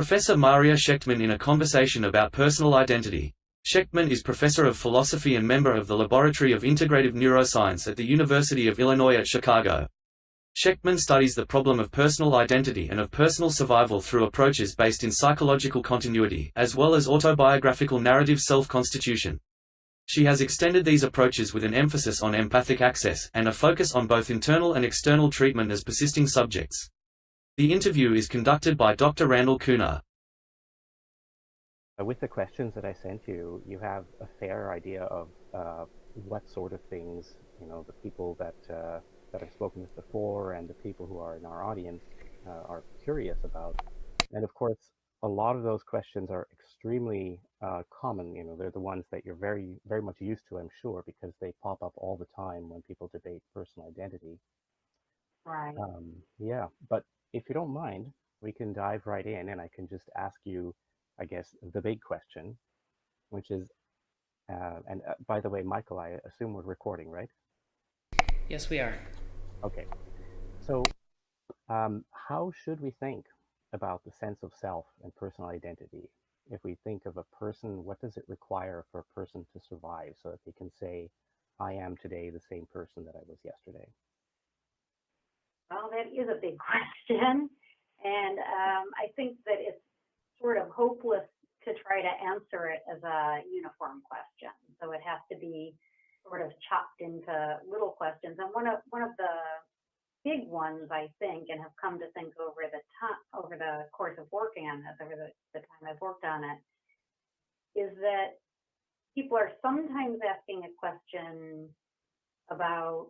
Professor Marya Schechtman in a conversation about personal identity. Schechtman is professor of philosophy and member of the Laboratory of Integrative Neuroscience at the University of Illinois at Chicago. Schechtman studies the problem of personal identity and of personal survival through approaches based in psychological continuity, as well as autobiographical narrative self-constitution. She has extended these approaches with an emphasis on empathic access, and a focus on both internal and external treatment as persisting subjects. The interview is conducted by Dr. Randall Kuhner. With the questions that I sent you, you have a fair idea of what sort of things, the people that I've spoken with before and the people who are in our audience are curious about. And of course, a lot of those questions are extremely common. They're the ones that you're very, very much used to, I'm sure, because they pop up all the time when people debate personal identity. Right. Yeah, but if you don't mind, we can dive right in, and I can just ask you, I guess, the big question, which is, and by the way, Michael, I assume we're recording, right? Yes, we are. Okay. So how should we think about the sense of self and personal identity? If we think of a person, what does it require for a person to survive so that they can say, I am today the same person that I was yesterday? Well, that is a big question. And I think that it's sort of hopeless to try to answer it as a uniform question. So it has to be sort of chopped into little questions. And one of the big ones, I think, and have come to think over the course of working on this, over the time I've worked on it, is that people are sometimes asking a question about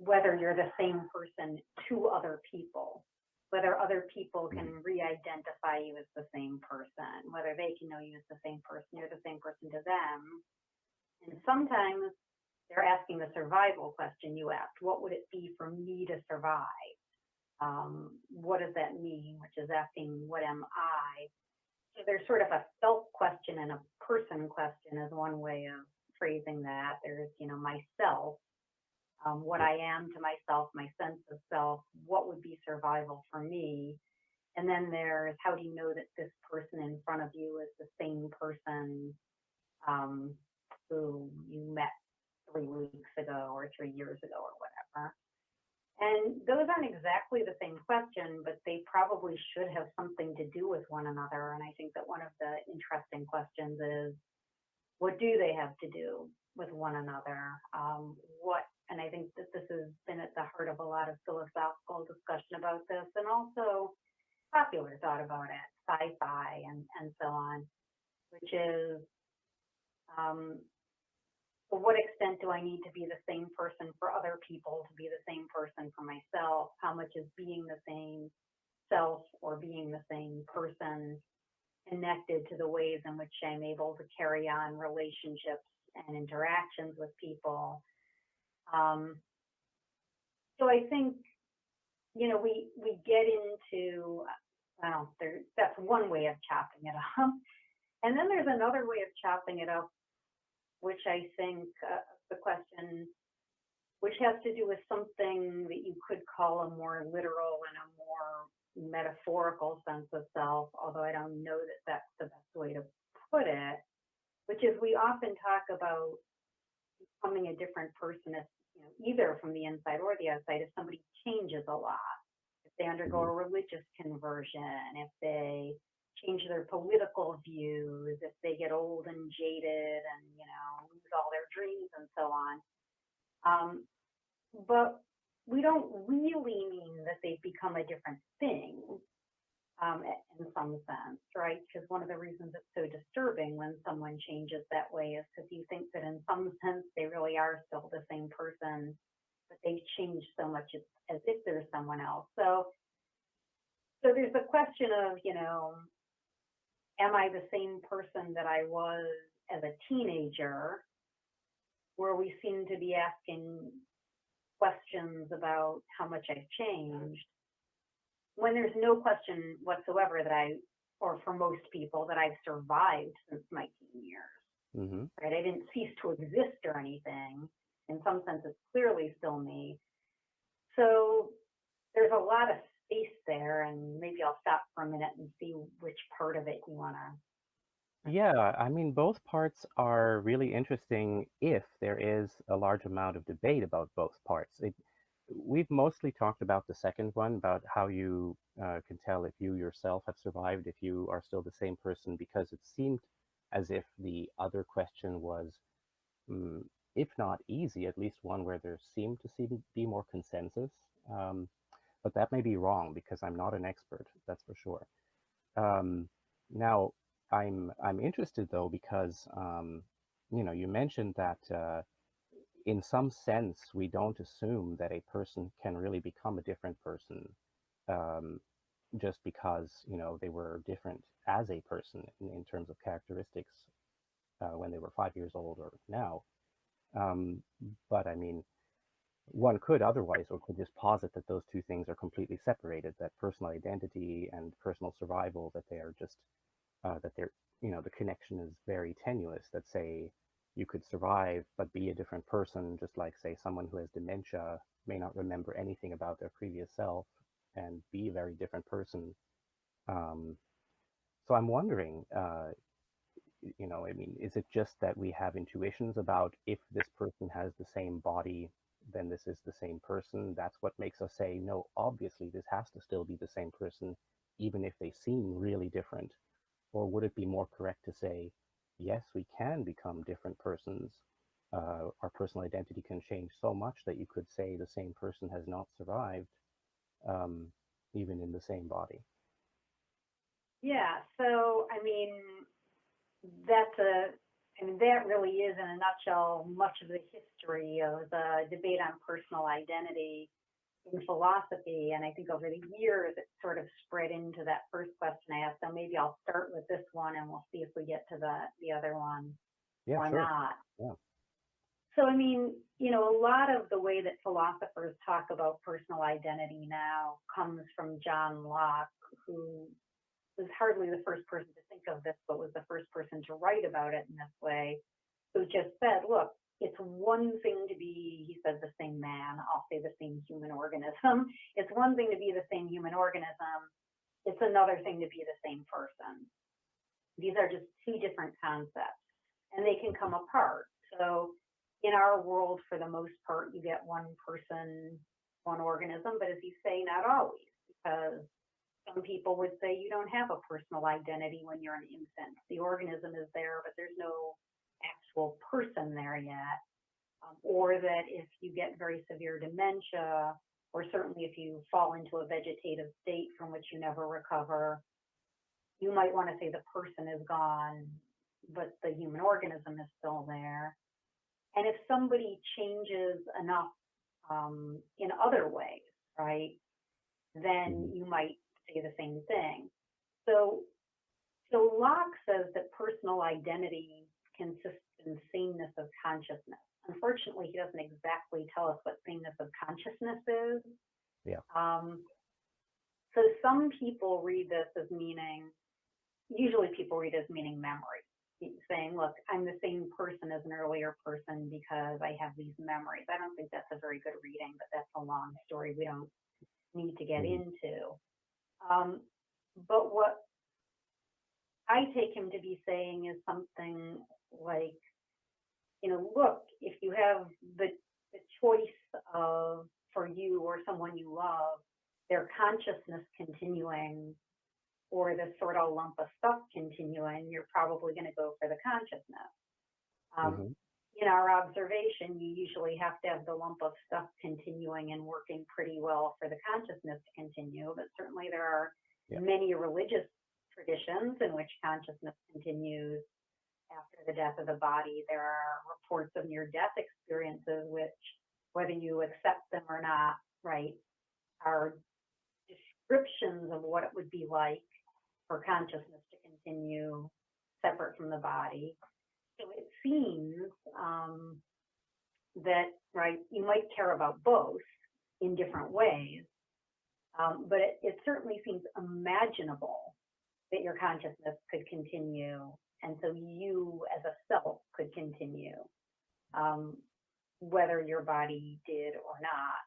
whether you're the same person to other people, whether other people can re-identify you as the same person, whether they can know you as the same person, you're the same person to them. And sometimes they're asking the survival question you asked. What would it be for me to survive? What does that mean? Which is asking, what am I? So there's sort of a self question and a person question is one way of phrasing that. There's, myself. What I am to myself, my sense of self, what would be survival for me? And then there's how do you know that this person in front of you is the same person who you met 3 weeks ago or 3 years ago or whatever. And those aren't exactly the same question, but they probably should have something to do with one another. And I think that one of the interesting questions is, what do they have to do with one another? And I think that this has been at the heart of a lot of philosophical discussion about this, and also popular thought about it, sci-fi and so on, which is, to what extent do I need to be the same person for other people to be the same person for myself? How much is being the same self or being the same person connected to the ways in which I'm able to carry on relationships and interactions with people? So I think, we get into, that's one way of chopping it up. And then there's another way of chopping it up, which I think the question, which has to do with something that you could call a more literal and a more metaphorical sense of self, although I don't know that that's the best way to put it, which is we often talk about becoming a different person, either from the inside or the outside, if somebody changes a lot, if they undergo a religious conversion, if they change their political views, if they get old and jaded and, lose all their dreams and so on. But we don't really mean that they've become a different thing in some sense, right? Because one of the reasons it's so disturbing when someone changes that way is because you think that in some sense they really are still the same person, but they've changed so much as if they're someone else. So there's the question of, am I the same person that I was as a teenager, where we seem to be asking questions about how much I've changed, when there's no question whatsoever or for most people, that I've survived since my teen years, right? I didn't cease to exist or anything. In some sense, it's clearly still me. So there's a lot of space there, and maybe I'll stop for a minute and see which part of it you want to. Yeah, I mean, both parts are really interesting if there is a large amount of debate about both parts. We've mostly talked about the second one, about how you can tell if you yourself have survived, if you are still the same person, because it seemed as if the other question was, mm, if not easy, at least one where there seemed to be more consensus. Um, but that may be wrong because I'm not an expert, that's for sure. Um, Now, I'm interested though because you mentioned that in some sense we don't assume that a person can really become a different person um, just because they were different as a person in terms of characteristics when they were 5 years old or now. Um, but I mean, one could otherwise, or could just posit that those two things are completely separated, that personal identity and personal survival, that they are just that they're, the connection is very tenuous, that say you could survive but be a different person, just like, say, someone who has dementia may not remember anything about their previous self and be a very different person. Um, so I'm wondering, I mean, is it just that we have intuitions about if this person has the same body, then this is the same person? That's what makes us say, no, obviously this has to still be the same person, even if they seem really different. Or would it be more correct to say, yes, we can become different persons? Our personal identity can change so much that you could say the same person has not survived, um, even in the same body. Yeah, so I mean, that's a, I mean, that really is in a nutshell much of the history of the debate on personal identity in philosophy. And I think over the years it sort of spread into that first question I asked. So maybe I'll start with this one and we'll see if we get to the other one Yeah, or sure. not. Yeah. So, I mean, a lot of the way that philosophers talk about personal identity now comes from John Locke, who was hardly the first person to think of this, but was the first person to write about it in this way, who just said, look, it's one thing to be, he said, the same man, I'll say the same human organism. It's one thing to be the same human organism. It's another thing to be the same person. These are just two different concepts, and they can come apart. So in our world, for the most part, you get one person, one organism, but as you say, not always, because some people would say you don't have a personal identity when you're an infant. The organism is there, but there's no actual person there yet. Or that if you get very severe dementia, or certainly if you fall into a vegetative state from which you never recover, you might want to say the person is gone, but the human organism is still there. And if somebody changes enough in other ways, right, then you might say the same thing. So Locke says that personal identity consists in sameness of consciousness. Unfortunately, he doesn't exactly tell us what sameness of consciousness is. Yeah. So some people read this as meaning, usually people read it as meaning memory, saying, look, I'm the same person as an earlier person because I have these memories. I don't think that's a very good reading, but that's a long story we don't need to get into. But what I take him to be saying is something like, look, if you have the choice of, for you or someone you love, their consciousness continuing or this sort of lump of stuff continuing, you're probably going to go for the consciousness. In our observation, you usually have to have the lump of stuff continuing and working pretty well for the consciousness to continue, but certainly there are many religious traditions in which consciousness continues after the death of the body. There are reports of near-death experiences which, whether you accept them or not, right, are descriptions of what it would be like for consciousness to continue separate from the body. So it seems that, right, you might care about both in different ways, but it certainly seems imaginable that your consciousness could continue, and so you as a self could continue, whether your body did or not.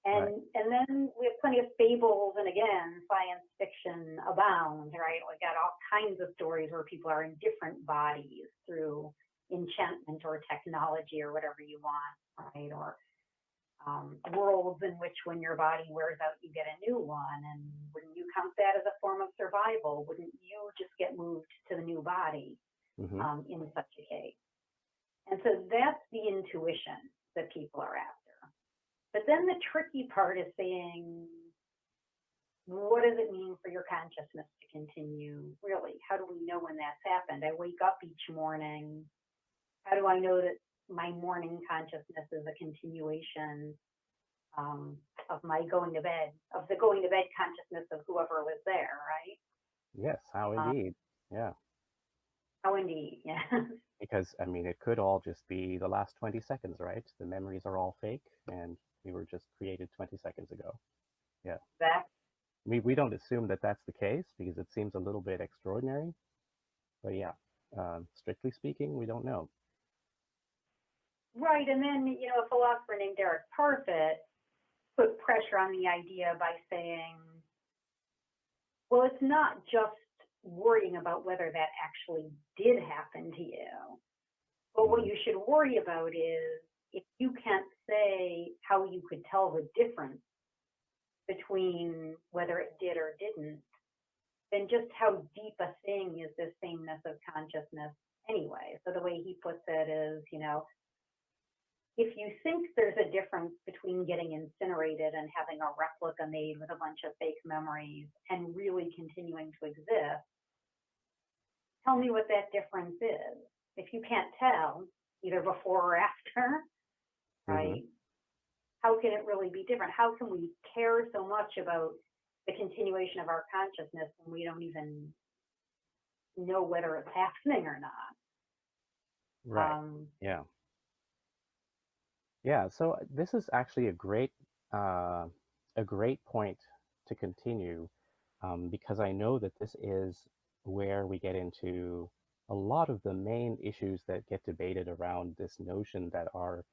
And then we have plenty of fables, and again, science fiction abounds, right? We got all kinds of stories where people are in different bodies through enchantment or technology or whatever you want, right? Or worlds in which when your body wears out, you get a new one. And wouldn't you count that as a form of survival? Wouldn't you just get moved to the new body in such a case? And so that's the intuition that people are after. But then the tricky part is saying, what does it mean for your consciousness to continue? Really, how do we know when that's happened? I wake up each morning. How do I know that my morning consciousness is a continuation of my going to bed, of the going to bed consciousness of whoever was there, right? Yes, how indeed. Yeah. How indeed, yes. Because, I mean, it could all just be the last 20 seconds, right? The memories are all fake, and we were just created 20 seconds ago. Yeah. Exactly. We don't assume that that's the case because it seems a little bit extraordinary. But yeah, strictly speaking, we don't know. Right, and then, a philosopher named Derek Parfit put pressure on the idea by saying, well, it's not just worrying about whether that actually did happen to you, but what you should worry about is if you can't say how you could tell the difference between whether it did or didn't, then just how deep a thing is this sameness of consciousness anyway? So the way he puts it is, if you think there's a difference between getting incinerated and having a replica made with a bunch of fake memories and really continuing to exist, tell me what that difference is. If you can't tell, either before or after, right, how can it really be different? How can we care so much about the continuation of our consciousness when we don't even know whether it's happening or not? Right. Yeah. Yeah. So this is actually a great point to continue, because I know that this is where we get into a lot of the main issues that get debated around this notion that our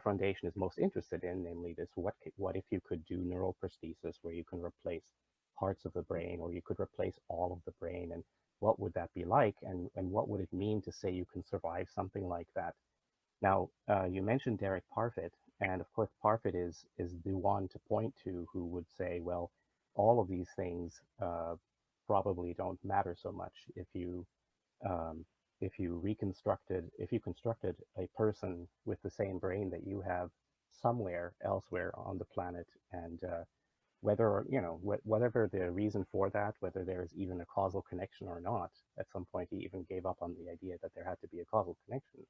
foundation is most interested in, namely this: what if you could do neural prosthesis, where you can replace parts of the brain, or you could replace all of the brain, and what would that be like, and what would it mean to say you can survive something like that? Now, you mentioned Derek Parfit, and of course, Parfit is the one to point to who would say, well, all of these things probably don't matter so much if you constructed a person with the same brain that you have somewhere elsewhere on the planet, and whatever the reason for that, whether there's even a causal connection or not. At some point, he even gave up on the idea that there had to be a causal connection.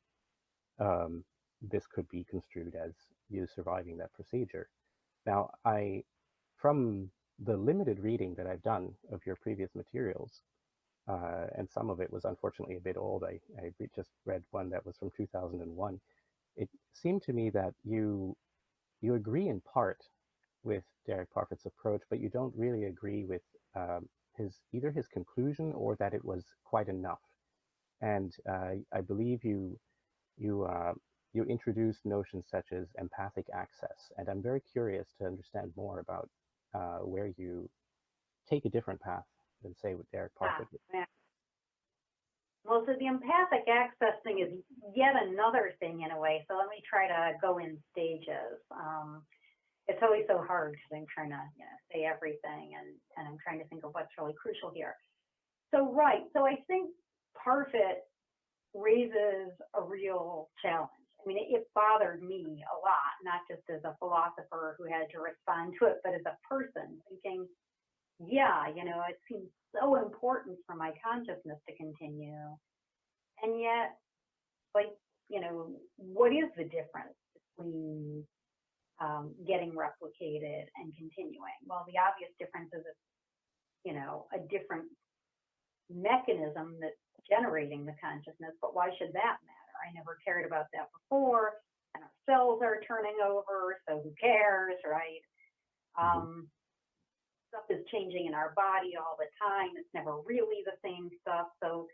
This could be construed as you surviving that procedure. Now, from the limited reading that I've done of your previous materials, and some of it was unfortunately a bit old. I just read one that was from 2001. It seemed to me that you agree in part with Derek Parfit's approach, but you don't really agree with either his conclusion or that it was quite enough. And I believe you introduced notions such as empathic access, and I'm very curious to understand more about where you take a different path than, say, with Derek Parfit. Well, so the empathic access thing is yet another thing in a way. So let me try to go in stages. It's always so hard because I'm trying to say everything, and I'm trying to think of what's really crucial here. So so I think Parfit raises a real challenge. I mean, it bothered me a lot, not just as a philosopher who had to respond to it, but as a person thinking, yeah, it seems so important for my consciousness to continue. And yet, what is the difference between getting replicated and continuing? Well, the obvious difference is it's, a different mechanism that's generating the consciousness, but why should that matter? I never cared about that before, and our cells are turning over, so who cares, right? Stuff is changing in our body all the time. It's never really the same stuff, so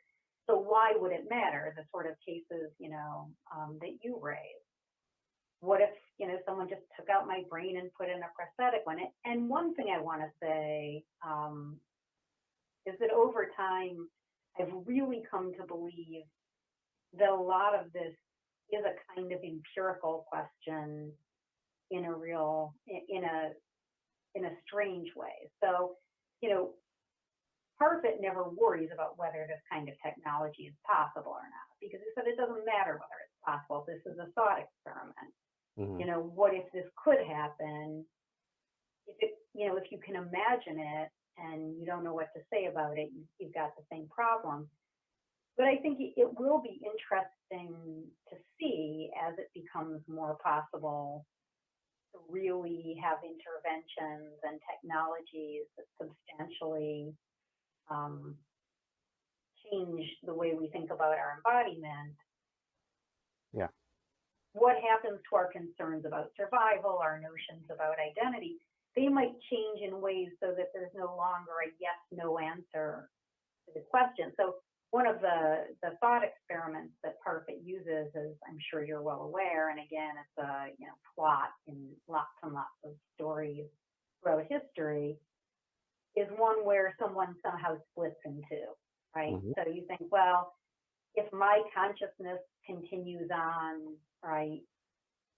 why would it matter? The sort of cases, that you raise. what if, someone just took out my brain and put in a prosthetic one? And one thing I want to say is that over time, I've really come to believe that a lot of this is a kind of empirical question in a strange way. So, Parfit never worries about whether this kind of technology is possible or not, because he said it doesn't matter whether it's possible. This is a thought experiment. Mm-hmm. What if this could happen? If you can imagine it and you don't know what to say about it, you've got the same problem. But I think it will be interesting to see as it becomes more possible to really have interventions and technologies that substantially change the way we think about our embodiment. Yeah. What happens to our concerns about survival, our notions about identity? They might change in ways so that there's no longer a yes/no answer to the question. So one of the thought experiments that Parfit uses, as I'm sure you're well aware, and again, it's a plot in lots and lots of stories throughout history, is one where someone somehow splits in two, right? Mm-hmm. So you think, well, if my consciousness continues on, right,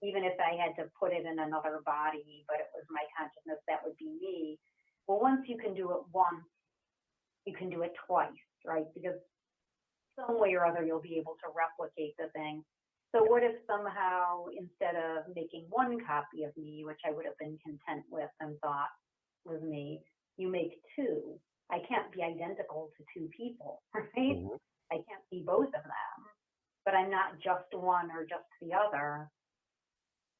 even if I had to put it in another body, but it was my consciousness, that would be me. Well, once you can do it once, you can do it twice, right? Because some way or other, you'll be able to replicate the thing. So what if somehow, instead of making one copy of me, which I would have been content with and thought was me, you make two? I can't be identical to two people, right? Mm-hmm. I can't be both of them, but I'm not just one or just the other.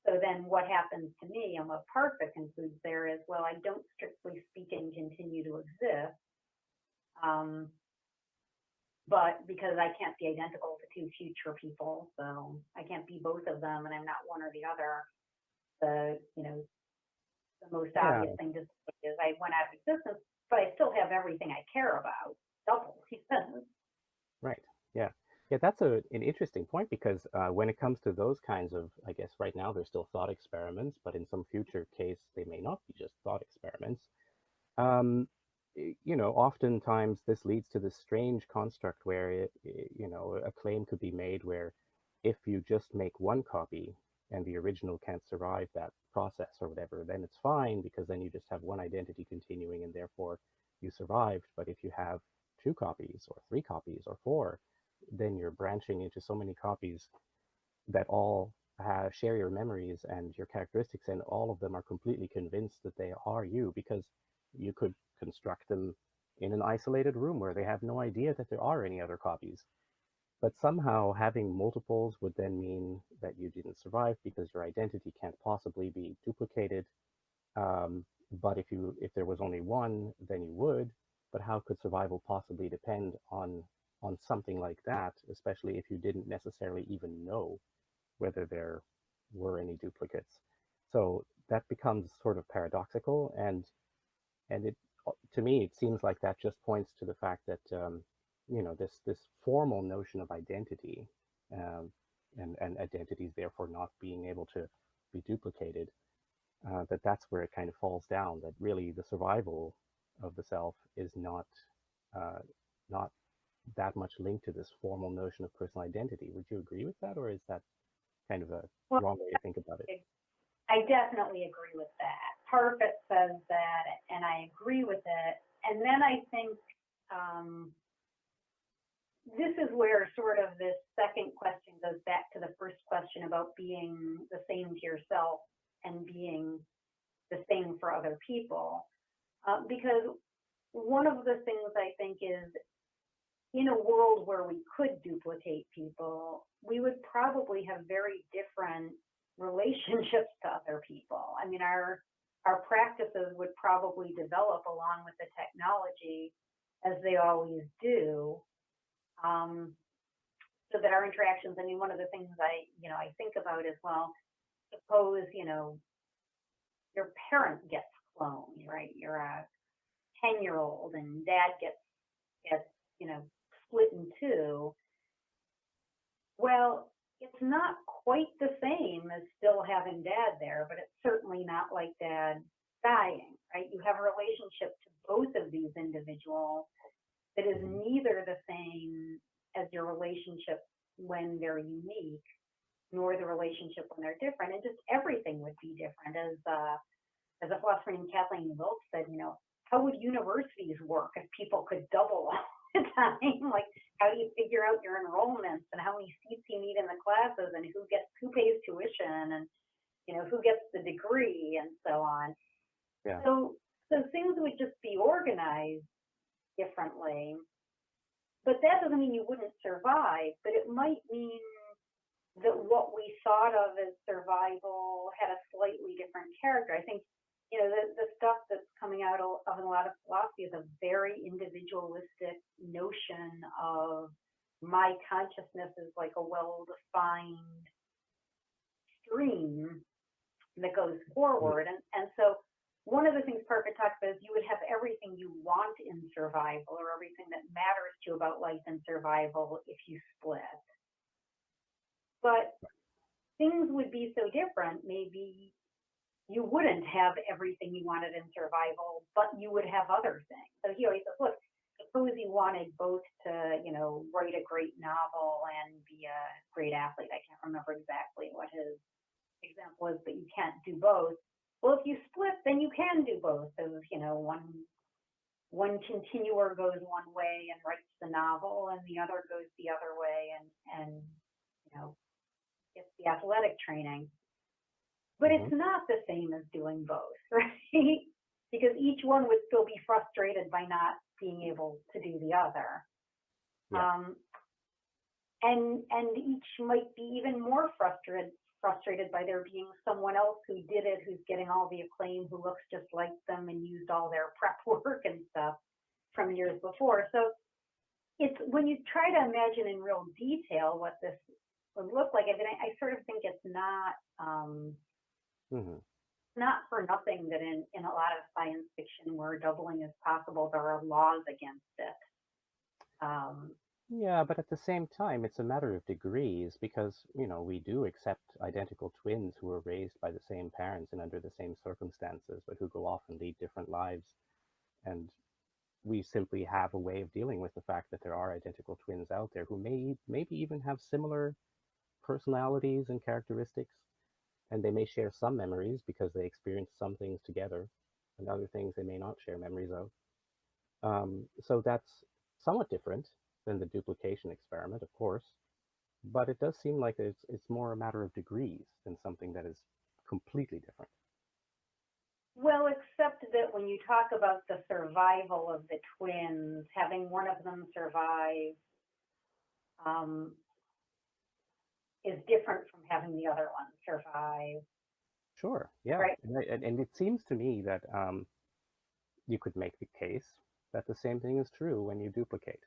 So then what happens to me, and what Parfit concludes there is, well, I don't strictly speaking continue to exist, but because I can't be identical to two future people, so I can't be both of them, and I'm not one or the other. The most obvious thing to say is I went out of existence, but I still have everything I care about, double. Right. Yeah. Yeah, that's an interesting point because when it comes to those kinds of, I guess right now they're still thought experiments, but in some future case they may not be just thought experiments. Oftentimes this leads to this strange construct where a claim could be made where if you just make one copy and the original can't survive that process or whatever, then it's fine because then you just have one identity continuing and therefore you survived. But if you have two copies or three copies or four, then you're branching into so many copies that all share your memories and your characteristics, and all of them are completely convinced that they are you, because you could construct them in an isolated room where they have no idea that there are any other copies. But somehow having multiples would then mean that you didn't survive because your identity can't possibly be duplicated. But if there was only one, then you would. But how could survival possibly depend on something like that, especially if you didn't necessarily even know whether there were any duplicates? So that becomes sort of paradoxical, and it, to me, it seems like that just points to the fact that this formal notion of identity, and identities therefore not being able to be duplicated, that's where it kind of falls down. That really the survival of the self is not not that much linked to this formal notion of personal identity. Would you agree with that, or is that kind of a Well, wrong way to think about it? I definitely agree with that. Parfit says that, and I agree with it. And then I think this is where sort of this second question goes back to the first question about being the same to yourself and being the same for other people. Because one of the things I think is, in a world where we could duplicate people, we would probably have very different relationships to other people. I mean, our practices would probably develop along with the technology, as they always do, so that our interactions, I mean, one of the things I think about is, well, suppose, your parent gets cloned, right? You're a 10-year-old and dad gets split in two. Well, it's not quite the same as still having dad there, but it's certainly not like dad dying, right? You have a relationship to both of these individuals that is neither the same as your relationship when they're unique, nor the relationship when they're different, and just everything would be different. As a philosopher named Kathleen Wilkes said, how would universities work if people could double all the time? Like, how do you figure out your enrollments and how many seats you need in the classes and who pays tuition and who gets the degree and so on. Yeah. So things would just be organized differently. But that doesn't mean you wouldn't survive, but it might mean that what we thought of as survival had a slightly different character. I think, the stuff that's coming out of a lot of philosophy is a very individualistic notion of my consciousness is like a well-defined stream that goes forward. And so one of the things Parker talks about is you would have everything you want in survival, or everything that matters to you about life and survival, if you split. But things would be so different. Maybe you wouldn't have everything you wanted in survival, but you would have other things. So he always says, look, suppose you wanted both to, write a great novel and be a great athlete. I can't remember exactly what his example is, but you can't do both. Well, if you split, then you can do both. So, one continuer goes one way and writes the novel, and the other goes the other way and gets the athletic training. But it's not the same as doing both, right? Because each one would still be frustrated by not being able to do the other. Yeah. And each might be even more frustrated by there being someone else who did it, who's getting all the acclaim, who looks just like them and used all their prep work and stuff from years before. So it's when you try to imagine in real detail what this would look like, I sort of think it's not not for nothing that in a lot of science fiction where doubling is possible, there are laws against it. Yeah, but at the same time, it's a matter of degrees because, we do accept identical twins who are raised by the same parents and under the same circumstances, but who go off and lead different lives. And we simply have a way of dealing with the fact that there are identical twins out there who maybe even have similar personalities and characteristics, and they may share some memories because they experienced some things together, and other things they may not share memories of. So that's somewhat different than the duplication experiment, of course, but it does seem like it's more a matter of degrees than something that is completely different. Well, except that when you talk about the survival of the twins, having one of them survive is different from having the other one survive. Sure, yeah. Right. And it seems to me that you could make the case that the same thing is true when you duplicate.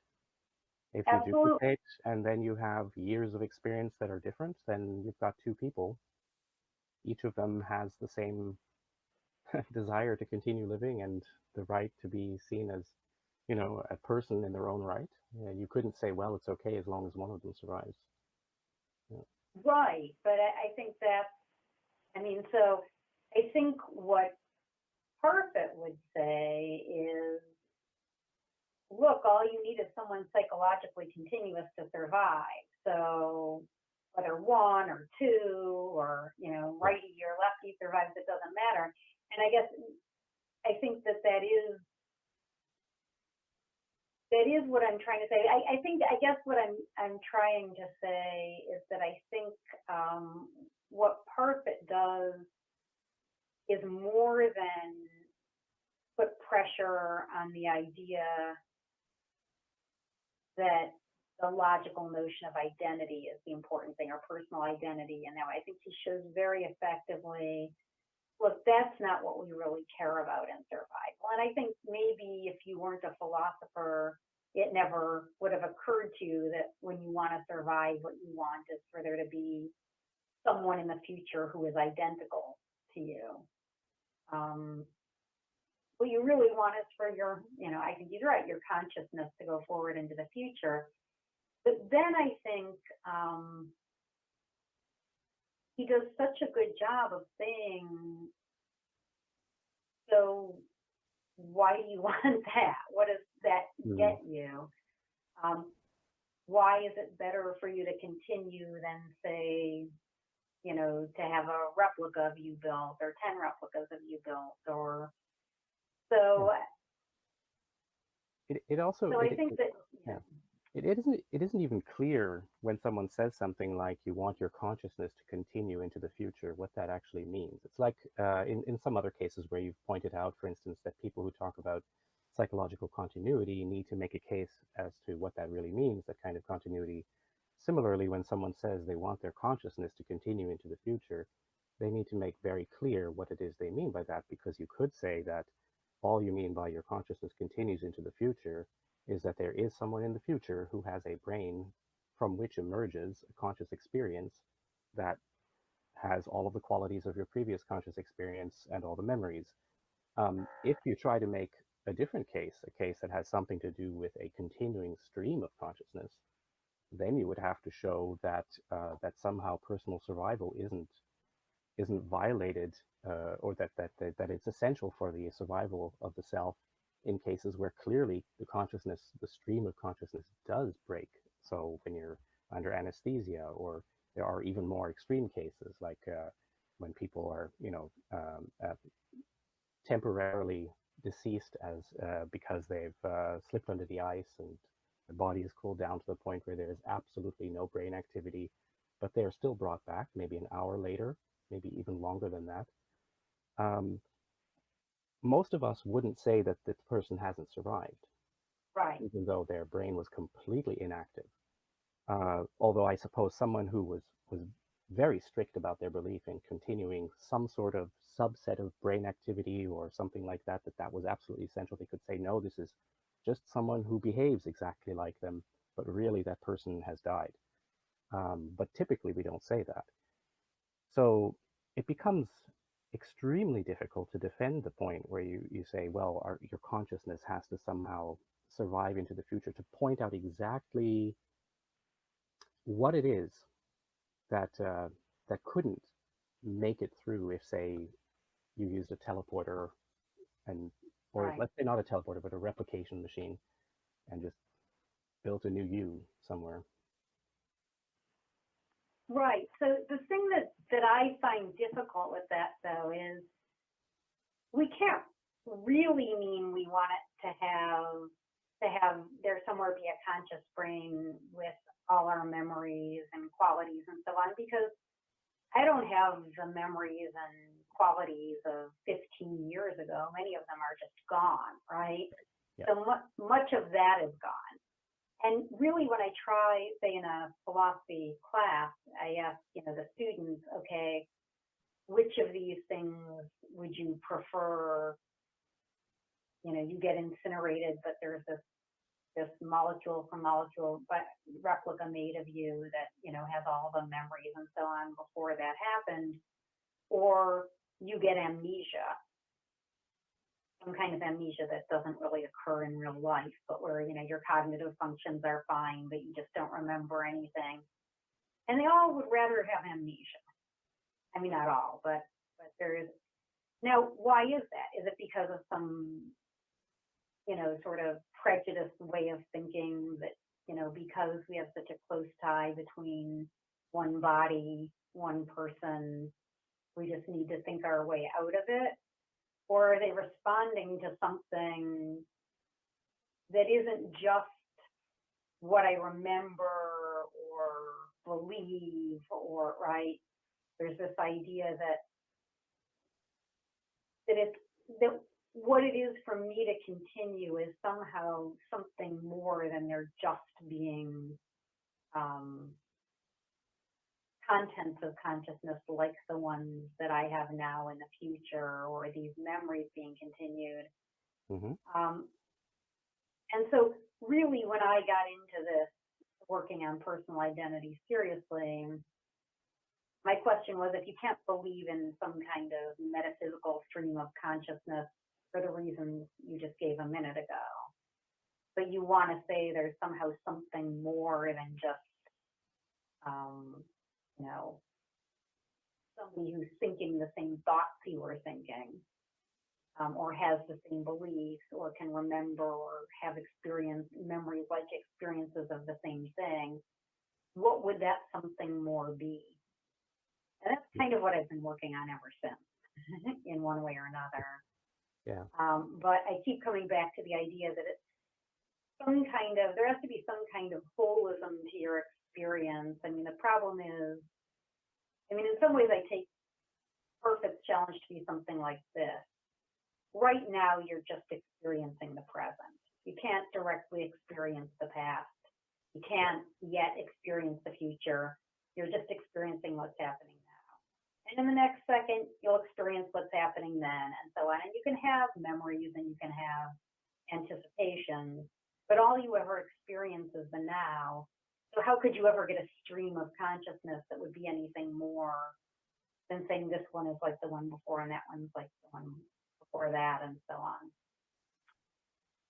If you Absolutely. duplicate and then you have years of experience that are different, then you've got two people. Each of them has the same desire to continue living and the right to be seen as, a person in their own right. You couldn't say, well, it's okay as long as one of them survives. Yeah. Right, but I think so I think what Parfit would say is, look, all you need is someone psychologically continuous to survive. So whether one or two or, righty or lefty survives, it doesn't matter. And I think that is what I'm trying to say. I guess what I'm trying to say is that I think what Parfit does is more than put pressure on the idea that the logical notion of identity is the important thing, or personal identity. And now I think he shows very effectively, look, that's not what we really care about in survival. And I think maybe if you weren't a philosopher, it never would have occurred to you that when you want to survive, what you want is for there to be someone in the future who is identical to you. What you really want is for your, I think he's right, your consciousness to go forward into the future. But then I think he does such a good job of saying, so why do you want that? What does that get you? Why is it better for you to continue than, say, to have a replica of you built or 10 replicas of you built? Or so. It also. So I think that. Yeah. It isn't even clear when someone says something like you want your consciousness to continue into the future, what that actually means. It's like in some other cases where you've pointed out, for instance, that people who talk about psychological continuity need to make a case as to what that really means, that kind of continuity. Similarly, when someone says they want their consciousness to continue into the future, they need to make very clear what it is they mean by that, because you could say that all you mean by your consciousness continues into the future is that there is someone in the future who has a brain from which emerges a conscious experience that has all of the qualities of your previous conscious experience and all the memories. If you try to make a different case, a case that has something to do with a continuing stream of consciousness, then you would have to show that that somehow personal survival isn't violated, or that it's essential for the survival of the self in cases where clearly the stream of consciousness does break. So when you're under anesthesia, or there are even more extreme cases like when people are, temporarily deceased as because they've slipped under the ice and their body is cooled down to the point where there is absolutely no brain activity, but they are still brought back maybe an hour later, maybe even longer than that. Most of us wouldn't say that the person hasn't survived, Right. even though their brain was completely inactive. Although I suppose someone who was very strict about their belief in continuing some sort of subset of brain activity or something like that, that was absolutely essential. They could say, no, this is just someone who behaves exactly like them, but really that person has died. But typically we don't say that. So it becomes extremely difficult to defend the point where you say, well, your consciousness has to somehow survive into the future, to point out exactly what it is that that couldn't make it through if, say, you used a teleporter or Right. let's say not a teleporter, but a replication machine, and just built a new you somewhere. Right. So the thing that I find difficult with that, though, is we can't really mean we want it to have there somewhere be a conscious brain with all our memories and qualities and so on, because I don't have the memories and qualities of 15 years ago. Many of them are just gone, right? Yeah. So much of that is gone. And really, when I try, say, in a philosophy class, I ask, the students, okay, which of these things would you prefer? You get incinerated, but there's this molecule from molecule replica made of you that, has all the memories and so on before that happened, or you get amnesia, some kind of amnesia that doesn't really occur in real life, but where, your cognitive functions are fine, but you just don't remember anything. And they all would rather have amnesia. I mean, not all, but there is. Now, why is that? Is it because of some, sort of prejudiced way of thinking that, because we have such a close tie between one body, one person, we just need to think our way out of it? Or are they responding to something that isn't just what I remember or believe, or, right? There's this idea that what it is for me to continue is somehow something more than there just being contents of consciousness like the ones that I have now in the future, or these memories being continued. Mm-hmm. And so really, when I got into this, working on personal identity seriously, my question was, if you can't believe in some kind of metaphysical stream of consciousness for the reasons you just gave a minute ago, but you want to say there's somehow something more than just, somebody who's thinking the same thoughts you were thinking, or has the same beliefs, or can remember or have experience memories like experiences of the same thing, what would that something more be? And that's kind of what I've been working on ever since, in one way or another. Yeah. But I keep coming back to the idea that it's there has to be some kind of holism to your experience. I mean, the problem is, in some ways I take Perfect's challenge to be something like this. Right now, you're just experiencing the present. You can't directly experience the past. You can't yet experience the future. You're just experiencing what's happening now. And in the next second, you'll experience what's happening then, and so on. And you can have memories and you can have anticipations, but all you ever experience is the now. So how could you ever get a stream of consciousness that would be anything more than saying this one is like the one before and that one's like the one before that, and so on.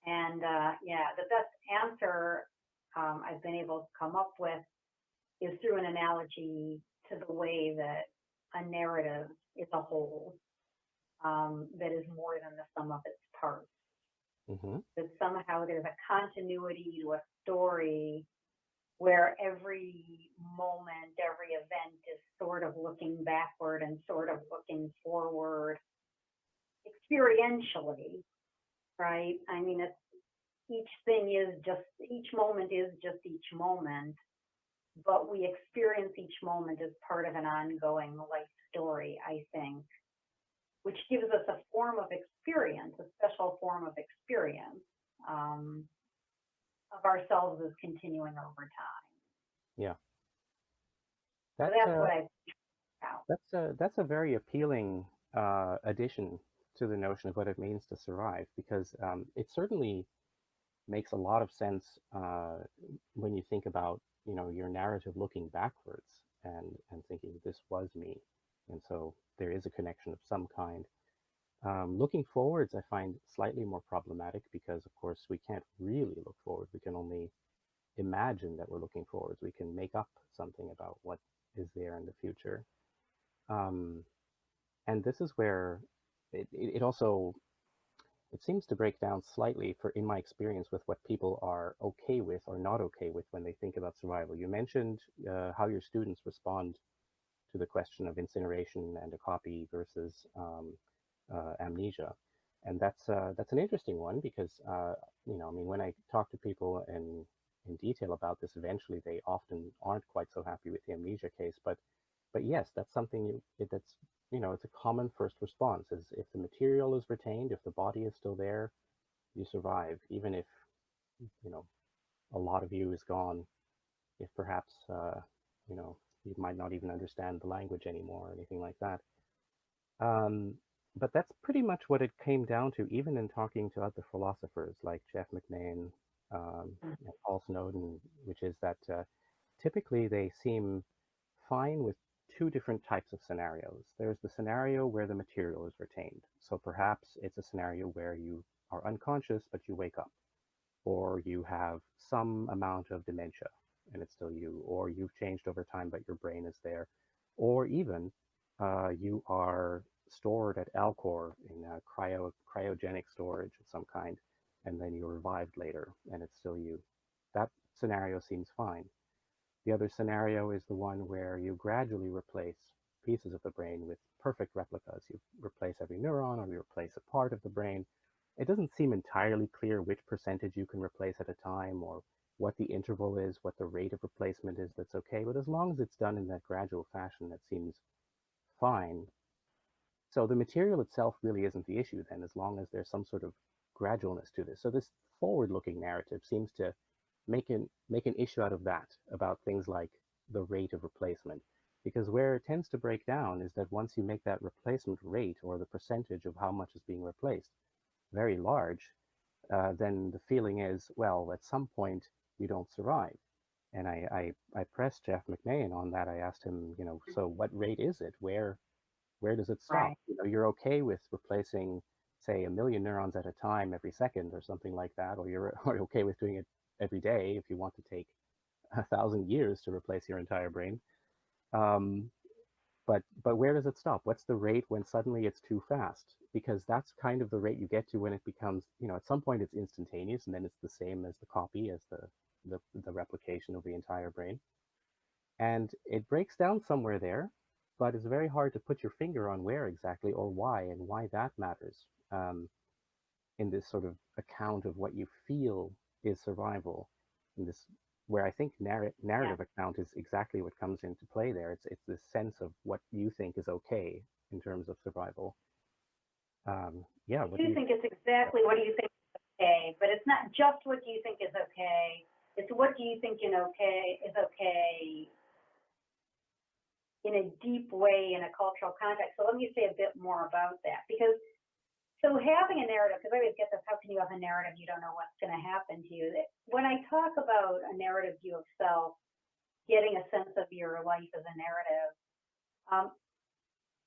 And the best answer I've been able to come up with is through an analogy to the way that a narrative is a whole, that is more than the sum of its parts. Mm-hmm. That somehow there's a continuity to a story where every moment, every event is sort of looking backward and sort of looking forward experientially, right? I mean, each moment is just each moment, but we experience each moment as part of an ongoing life story, I think, which gives us a form of experience, a special form of experience of ourselves as continuing over time. Yeah. So that's what I found. That's a very appealing addition to the notion of what it means to survive, because it certainly makes a lot of sense when you think about your narrative looking backwards and thinking this was me, and so there is a connection of some kind. Looking forwards, I find slightly more problematic because, of course, we can't really look forward. We can only imagine that we're looking forwards. We can make up something about what is there in the future. And this is where it also it seems to break down slightly in my experience with what people are okay with or not okay with when they think about survival. You mentioned how your students respond to the question of incineration and a copy versus amnesia, and that's an interesting one because when I talk to people in detail about this, eventually they often aren't quite so happy with the amnesia case, but yes, that's something that's it's a common first response is if the material is retained, if the body is still there, you survive, even if a lot of you is gone, if perhaps you might not even understand the language anymore or anything like that. But that's pretty much what it came down to, even in talking to other philosophers like Jeff McNain and Paul Snowden, which is that typically they seem fine with two different types of scenarios. There's the scenario where the material is retained. So perhaps it's a scenario where you are unconscious, but you wake up, or you have some amount of dementia and it's still you, or you've changed over time, but your brain is there, or even you are stored at Alcor in a cryogenic storage of some kind, and then you're revived later and it's still you. That scenario seems fine. The other scenario is the one where you gradually replace pieces of the brain with perfect replicas. You replace every neuron, or you replace a part of the brain. It doesn't seem entirely clear which percentage you can replace at a time, or what the interval is, what the rate of replacement is that's okay. But as long as it's done in that gradual fashion, that seems fine. So the material itself really isn't the issue then, as long as there's some sort of gradualness to this. So this forward-looking narrative seems to make an issue out of that, about things like the rate of replacement. Because where it tends to break down is that once you make that replacement rate, or the percentage of how much is being replaced, very large, then the feeling is, well, at some point you don't survive. And I pressed Jeff McNain on that. I asked him, so what rate is it? Where does it stop? Right. You're okay with replacing, say, 1 million neurons at a time every second or something like that, or you're okay with doing it every day if you want to take 1,000 years to replace your entire brain. but where does it stop? What's the rate when suddenly it's too fast? Because that's kind of the rate you get to when it becomes, at some point it's instantaneous, and then it's the same as the copy, as the replication of the entire brain. And it breaks down somewhere there, but it's very hard to put your finger on where exactly or why, and why that matters in this sort of account of what you feel is survival. In this, where I think narrative account is exactly what comes into play there. It's this sense of what you think is okay in terms of survival. I do think it's exactly what do you think is okay, but it's not just what do you think is okay. It's what do you think is okay in a deep way in a cultural context. So let me say a bit more about that, because so having a narrative, because I always get this, how can you have a narrative? You don't know what's going to happen to you. When I talk about a narrative view of self, getting a sense of your life as a narrative,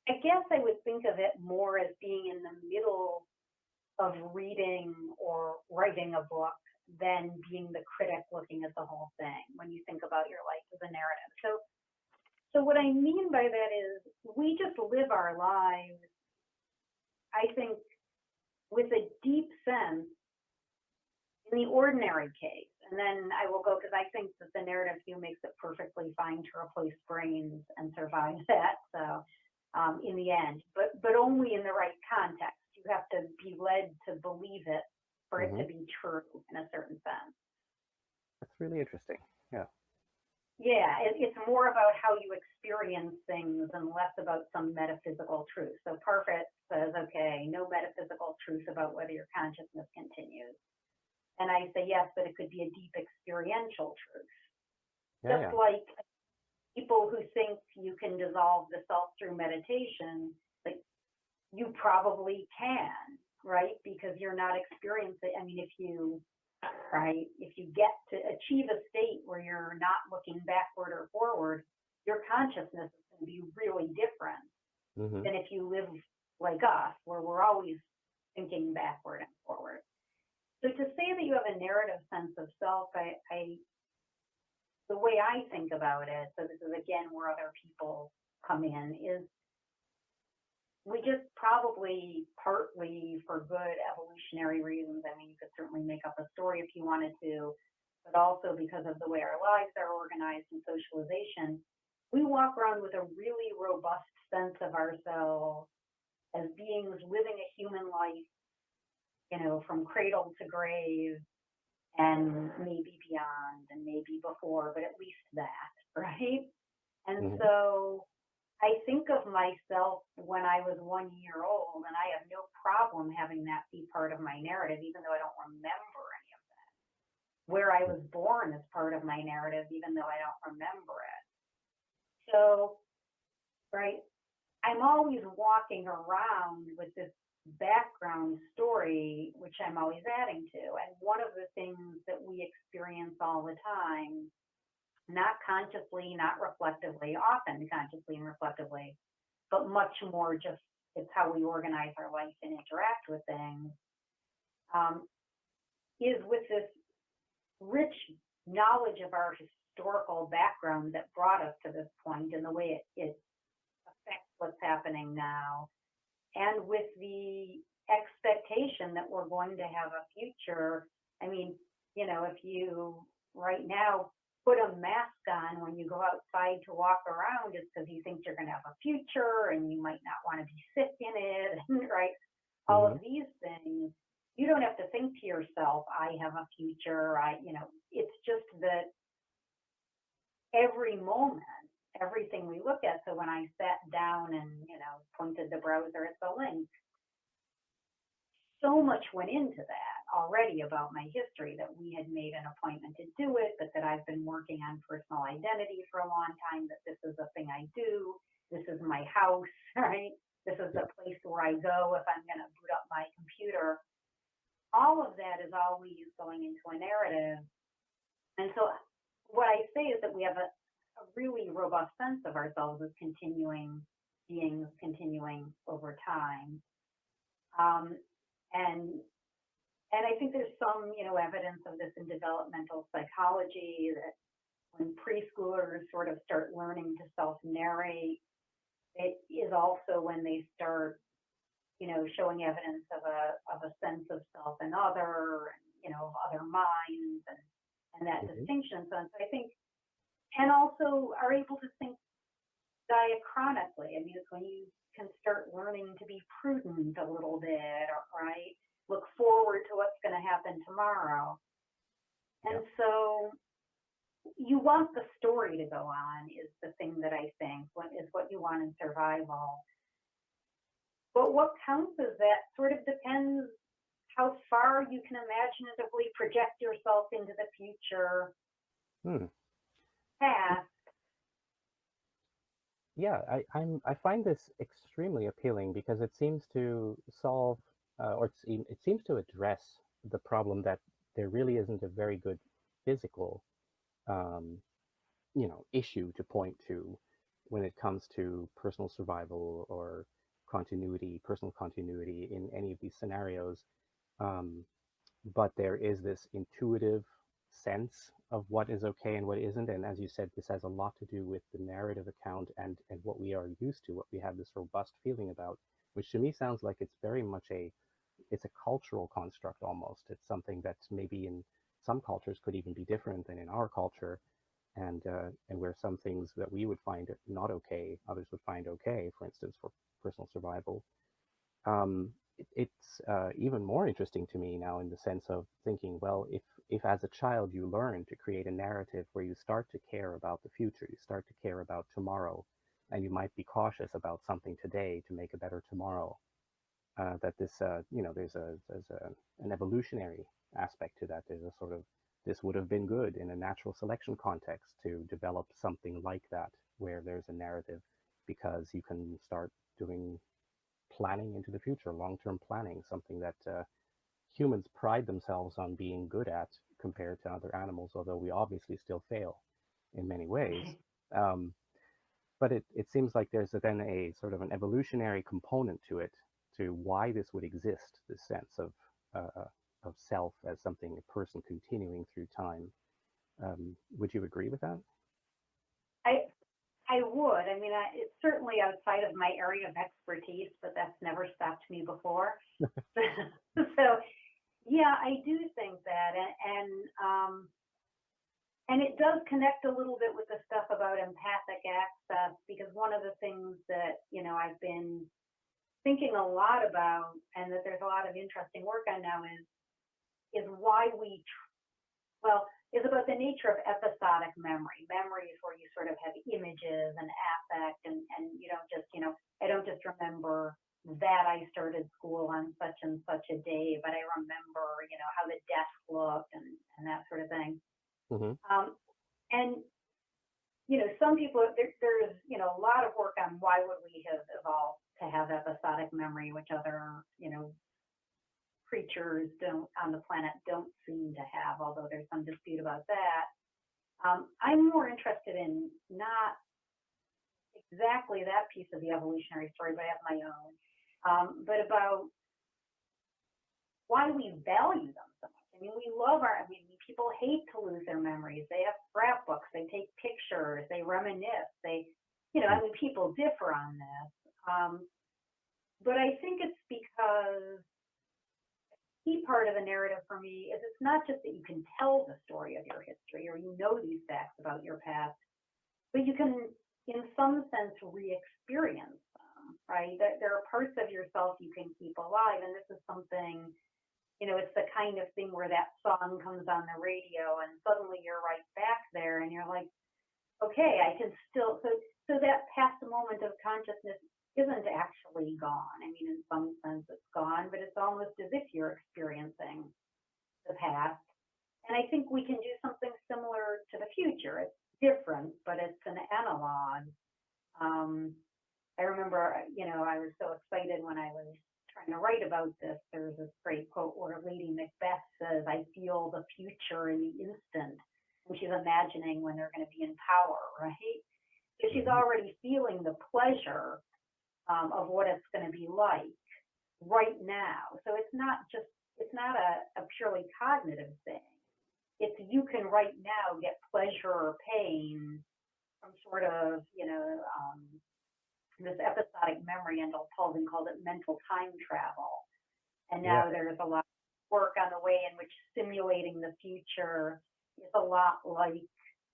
I guess I would think of it more as being in the middle of reading or writing a book than being the critic looking at the whole thing when you think about your life as a narrative. So what I mean by that is we just live our lives, I think, with a deep sense in the ordinary case. And then I will go, because I think that the narrative view makes it perfectly fine to replace brains and survive that. So in the end, but only in the right context. You have to be led to believe it for it to be true in a certain sense. That's really interesting. Yeah. Yeah, it's more about how you experience things and less about some metaphysical truth. So Parfit says, okay, no metaphysical truth about whether your consciousness continues. And I say, yes, but it could be a deep experiential truth. Just like people who think you can dissolve the self through meditation, like you probably can, right? Because you're not experiencing, I mean, if you get to achieve a state where you're not looking backward or forward, your consciousness is going to be really different than if you live like us, where we're always thinking backward and forward. So to say that you have a narrative sense of self, the way I think about it, so this is again where other people come in, is we just probably, partly for good evolutionary reasons, I mean, you could certainly make up a story if you wanted to, but also because of the way our lives are organized and socialization, we walk around with a really robust sense of ourselves as beings living a human life, from cradle to grave, and maybe beyond, and maybe before, but at least that, right? And so I think of myself when I was 1 year old, and I have no problem having that be part of my narrative, even though I don't remember any of that. Where I was born is part of my narrative, even though I don't remember it. So, right, I'm always walking around with this background story, which I'm always adding to. And one of the things that we experience all the time, not consciously, not reflectively, often consciously and reflectively, but much more just it's how we organize our life and interact with things, is with this rich knowledge of our historical background that brought us to this point and the way it affects what's happening now, and with the expectation that we're going to have a future. I mean, if you right now put a mask on when you go outside to walk around, it's because you think you're going to have a future and you might not want to be sick in it, right? All of these things, you don't have to think to yourself, I have a future. It's just that every moment, everything we look at. So when I sat down and, pointed the browser at the link, so much went into that already about my history, that we had made an appointment to do it, but that I've been working on personal identity for a long time, that this is a thing I do, this is my house, right? This is the place where I go if I'm going to boot up my computer. All of that is always going into a narrative. And so what I say is that we have a really robust sense of ourselves as continuing beings, continuing over time. And I think there's some, evidence of this in developmental psychology, that when preschoolers sort of start learning to self-narrate, it is also when they start, showing evidence of a sense of self and other, and, of other minds, and that Mm-hmm. distinction. So I think, and also are able to think diachronically. I mean, it's when you can start learning to be prudent a little bit, right? Look forward to what's going to happen tomorrow. Yeah. And so you want the story to go on is the thing that I think is what you want in survival. But what counts as that sort of depends how far you can imaginatively project yourself into the future past. Yeah, I find this extremely appealing because it seems to solve it seems to address the problem that there really isn't a very good physical um, issue to point to when it comes to personal survival or personal continuity in any of these scenarios. Um, but there is this intuitive sense of what is okay and what isn't. And as you said, this has a lot to do with the narrative account and what we are used to, what we have this robust feeling about, which to me sounds like it's very much it's a cultural construct almost. It's something that maybe in some cultures could even be different than in our culture, and where some things that we would find not okay, others would find okay. For instance, for personal survival, it's even more interesting to me now in the sense of thinking, well, if as a child you learn to create a narrative where you start to care about the future, you start to care about tomorrow, and you might be cautious about something today to make a better tomorrow, that this, an evolutionary aspect to that. There's a sort of, this would have been good in a natural selection context to develop something like that, where there's a narrative, because you can start doing planning into the future, long-term planning, something that humans pride themselves on being good at compared to other animals, although we obviously still fail in many ways. Um, but it seems like there's then a sort of an evolutionary component to it, to why this would exist, this sense of self as something, a person continuing through time. Would you agree with that? I would. I mean, it's certainly outside of my area of expertise, but that's never stopped me before. So, yeah, I do think that, and it does connect a little bit with the stuff about empathic access, because one of the things that I've been thinking a lot about, and that there's a lot of interesting work on now, is why is about the nature of episodic memory. Memories where you sort of have images and affect, and you don't just, I don't just remember that I started school on such and such a day, but I remember, how the desk looked and that sort of thing. Mm-hmm. And, some people, there's, a lot of work on why would we have evolved to have episodic memory, which other, creatures on the planet don't seem to have, although there's some dispute about that. I'm more interested in not exactly that piece of the evolutionary story, but I have my own, but about why we value them so much. I mean, people hate to lose their memories. They have scrapbooks, they take pictures, they reminisce, people differ on this. But I think it's because key part of the narrative for me is it's not just that you can tell the story of your history or these facts about your past, but you can, in some sense, re-experience them, right? There are parts of yourself you can keep alive, and this is something, it's the kind of thing where that song comes on the radio and suddenly you're right back there and you're like, okay, I can still, so that past moment of consciousness isn't actually gone. I mean, in some sense it's gone, but it's almost as if you're experiencing the past. And I think we can do something similar to the future. It's different, but it's an analog. I remember, I was so excited when I was trying to write about this. There's this great quote where Lady Macbeth says, "I feel the future in the instant." And she's imagining when they're going to be in power, right? So she's already feeling the pleasure of what it's going to be like right now. So it's not a purely cognitive thing. It's you can right now get pleasure or pain from sort of, this episodic memory, and Paulson called it mental time travel. And Yeah. now there's a lot of work on the way in which simulating the future is a lot like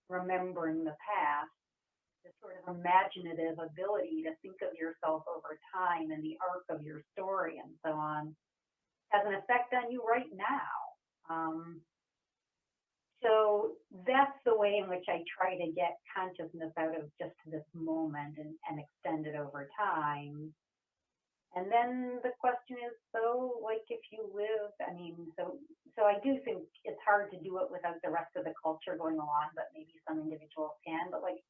remembering the past. This sort of imaginative ability to think of yourself over time and the arc of your story and so on has an effect on you right now. So that's the way in which I try to get consciousness out of just this moment and extend it over time. And then the question is, so like if you live, I mean, so I do think it's hard to do it without the rest of the culture going along, but maybe some individuals can. But like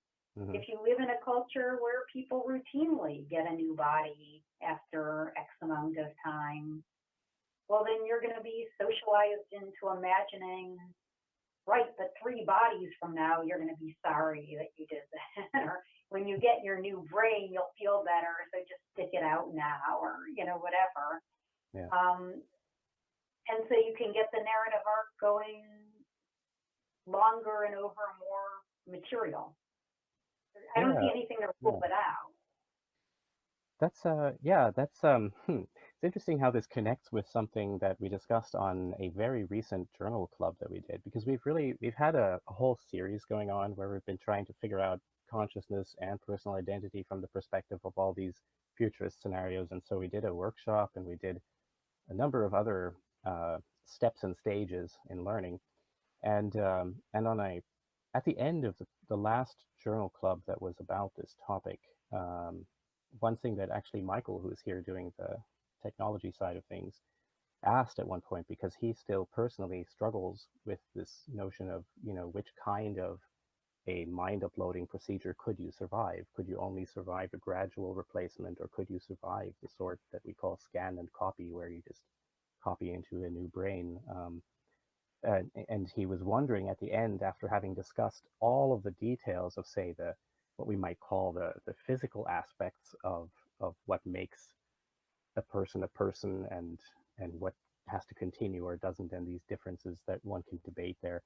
if you live in a culture where people routinely get a new body after X amount of time, well, then you're going to be socialized into imagining, right, but 3 bodies from now, you're going to be sorry that you did that. Or when you get your new brain, you'll feel better, so just stick it out now, or, whatever. Yeah. And so you can get the narrative arc going longer and over more material. I don't see anything to rule it out. It's interesting how this connects with something that we discussed on a very recent journal club that we did, because we've had a whole series going on where we've been trying to figure out consciousness and personal identity from the perspective of all these futurist scenarios. And so we did a workshop and we did a number of other steps and stages in learning. And at the end of the last journal club that was about this topic, one thing that actually Michael, who is here doing the technology side of things, asked at one point, because he still personally struggles with this notion of, which kind of a mind uploading procedure could you survive? Could you only survive a gradual replacement, or could you survive the sort that we call scan and copy, where you just copy into a new brain? And he was wondering at the end, after having discussed all of the details of, say, what we might call the physical aspects of what makes a person and what has to continue or doesn't, and these differences that one can debate there.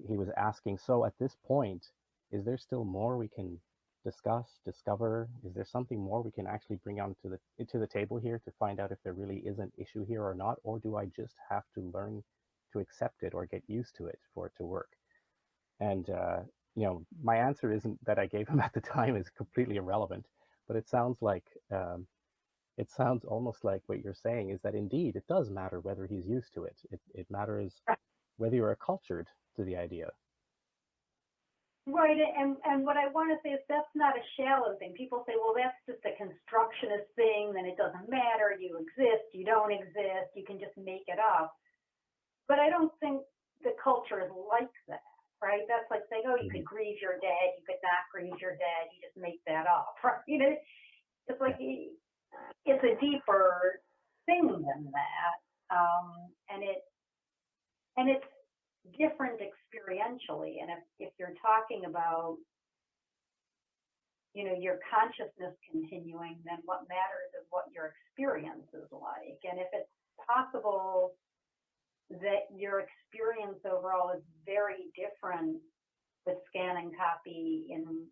He was asking, so at this point, is there still more we can discover? Is there something more we can actually bring onto the table here to find out if there really is an issue here or not? Or do I just have to learn to accept it or get used to it for it to work? And my answer isn't that I gave him at the time is completely irrelevant, but it sounds almost like what you're saying is that indeed it does matter whether he's used to it. It matters whether you're acculturated to the idea. Right, and what I want to say is that's not a shallow thing. People say, well, that's just a constructionist thing, then it doesn't matter, you exist, you don't exist, you can just make it up. But I don't think the culture is like that, right? That's like saying, oh, you could grieve your dead, you could not grieve your dead, you just make that up, right? It's like, it's a deeper thing than that. And it's different experientially. And if you're talking about, your consciousness continuing, then what matters is what your experience is like. And if it's possible that your experience overall is very different with scan and copy in,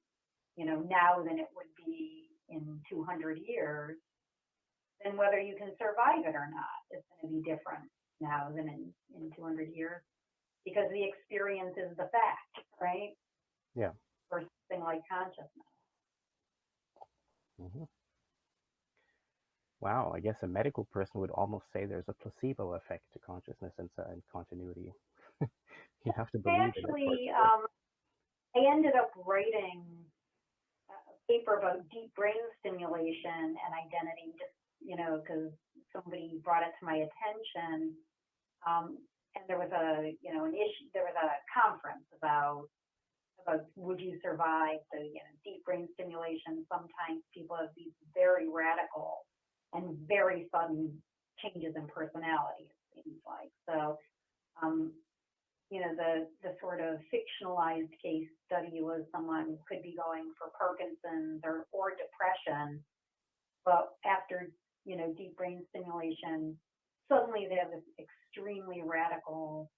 now than it would be in 200 years, then whether you can survive it or not is going to be different now than in 200 years, because the experience is the fact, right? Yeah. For something like consciousness. Mm-hmm. Wow, I guess a medical person would almost say there's a placebo effect to consciousness and continuity. You have to believe Actually, it. I ended up writing a paper about deep brain stimulation and identity, just, because somebody brought it to my attention. And there was an issue, there was a conference about would you survive the deep brain stimulation. Sometimes people have these very radical and very sudden changes in personality, it seems like. So, the sort of fictionalized case study was someone who could be going for Parkinson's or depression, but after, deep brain stimulation, suddenly they have this extremely radical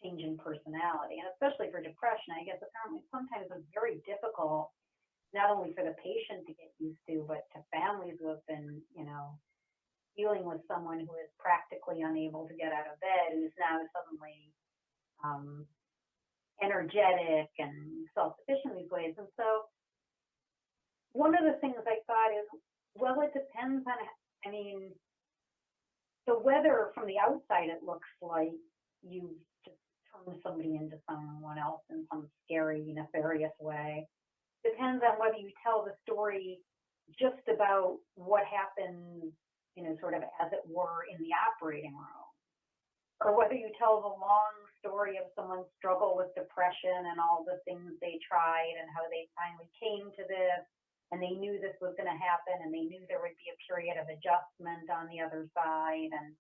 change in personality. And especially for depression, I guess apparently sometimes it's very difficult not only for the patient to get used to, but to families who have been, dealing with someone who is practically unable to get out of bed, who's now suddenly energetic and self-sufficient in these ways. And so one of the things I thought is, well, it depends on, so whether from the outside it looks like you just turned somebody into someone else in some scary, nefarious way, depends on whether you tell the story just about what happened, sort of as it were in the operating room, or whether you tell the long story of someone's struggle with depression and all the things they tried and how they finally came to this, and they knew this was going to happen, and they knew there would be a period of adjustment on the other side, and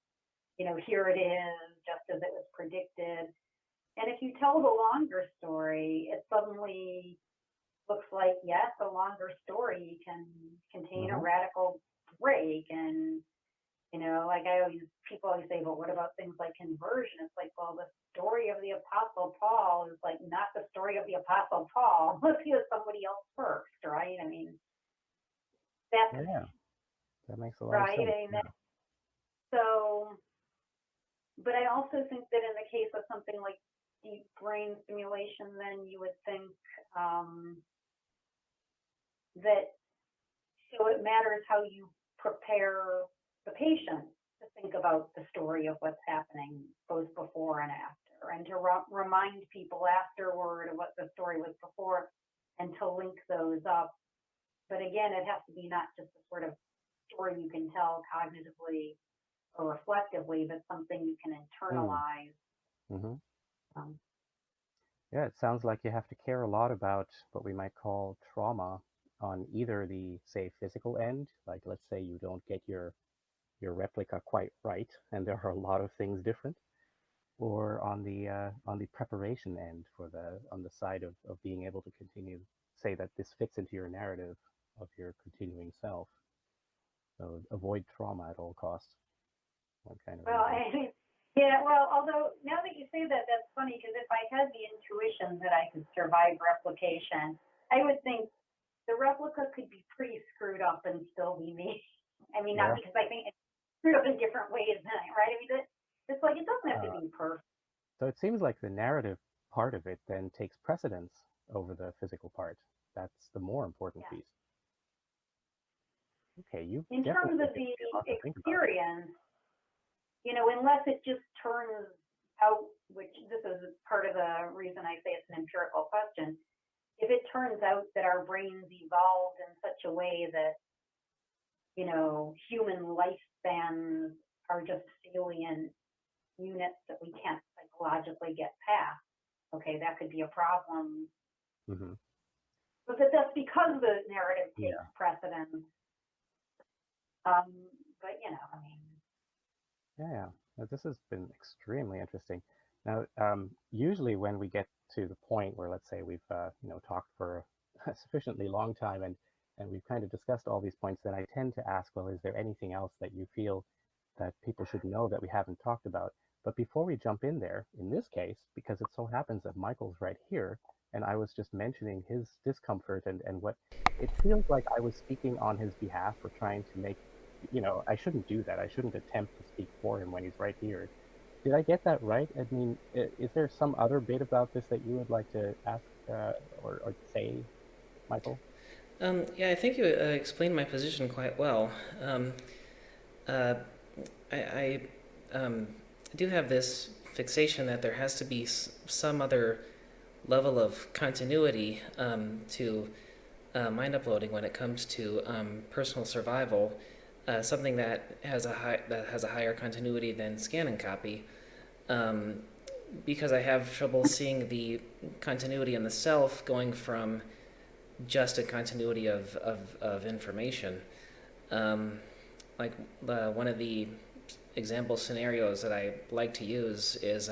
here it is, just as it was predicted. And if you tell the longer story, it suddenly looks like, yes, a longer story can contain a radical break. And, like people always say, but what about things like conversion? It's like, well, the story of the Apostle Paul is like not the story of the Apostle Paul. Let's use somebody else first, right? That's that makes a lot of sense. So, but I also think that in the case of something like deep brain stimulation, then you would think that, so it matters how you prepare the patient to think about the story of what's happening both before and after, and to remind people afterward of what the story was before, and to link those up. But again, it has to be not just a sort of story you can tell cognitively or reflectively, but something you can internalize. Yeah, it sounds like you have to care a lot about what we might call trauma on either the, say, physical end, like let's say you don't get your replica quite right, and there are a lot of things different, or on the preparation end, on the side of being able to continue, say that this fits into your narrative of your continuing self. So avoid trauma at all costs. One kind of although now that you say that, that's funny, because if I had the intuition that I could survive replication, I would think the replica could be pretty screwed up and still be me. Not because I think it's screwed up in different ways, right? It's like it doesn't have to be perfect. So it seems like the narrative part of it then takes precedence over the physical part. That's the more important piece. Okay, in terms of the experience, unless it just turns out, which this is part of the reason I say it's an empirical question, if it turns out that our brains evolved in such a way that, human lifespans are just salient units that we can't psychologically get past, okay, that could be a problem. But that's because the narrative takes precedence. This has been extremely interesting. Now, usually when we get to the point where, let's say, we've talked for a sufficiently long time and we've kind of discussed all these points, then I tend to ask, well, is there anything else that you feel that people should know that we haven't talked about? But before we jump in there, in this case, because it so happens that Michael's right here, and I was just mentioning his discomfort and what it feels like I was speaking on his behalf or trying to make, I shouldn't do that. I shouldn't attempt to speak for him when he's right here. Did I get that right? Is there some other bit about this that you would like to ask or say, Michael? I think you explained my position quite well. I do have this fixation that there has to be some other level of continuity to mind uploading when it comes to personal survival, something that has a higher continuity than scan and copy, because I have trouble seeing the continuity in the self going from just a continuity of information. Like one of the example scenarios that I like to use is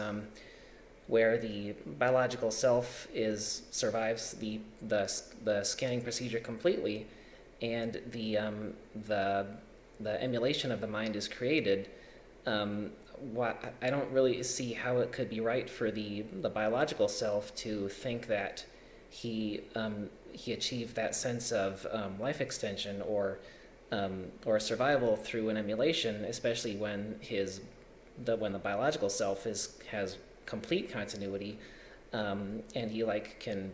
where the biological self survives the scanning procedure completely, and the emulation of the mind is created. I don't really see how it could be right for the biological self to think that he he achieved that sense of life extension or survival through an emulation, especially when when the biological self has complete continuity, and he like can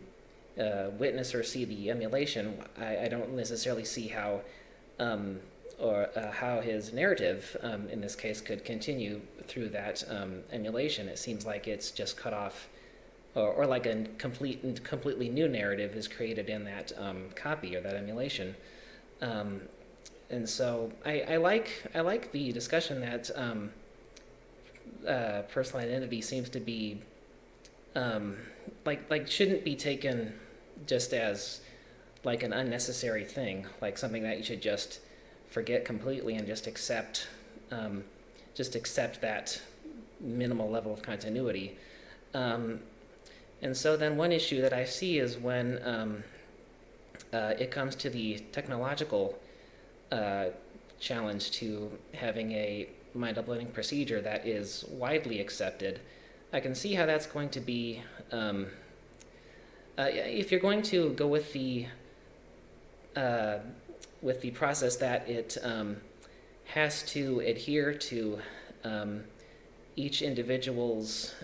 witness or see the emulation. I don't necessarily see how how his narrative in this case could continue through that emulation. It seems like it's just cut off, or like a completely new narrative is created in that copy or that emulation. And so I like the discussion that personal identity seems to be like shouldn't be taken just as like an unnecessary thing, like something that you should just forget completely and just accept that minimal level of continuity. And so then one issue that I see is when it comes to the technological challenge to having a mind uploading procedure that is widely accepted. I can see how that's going to be, if you're going to go with the process that it has to adhere to each individual's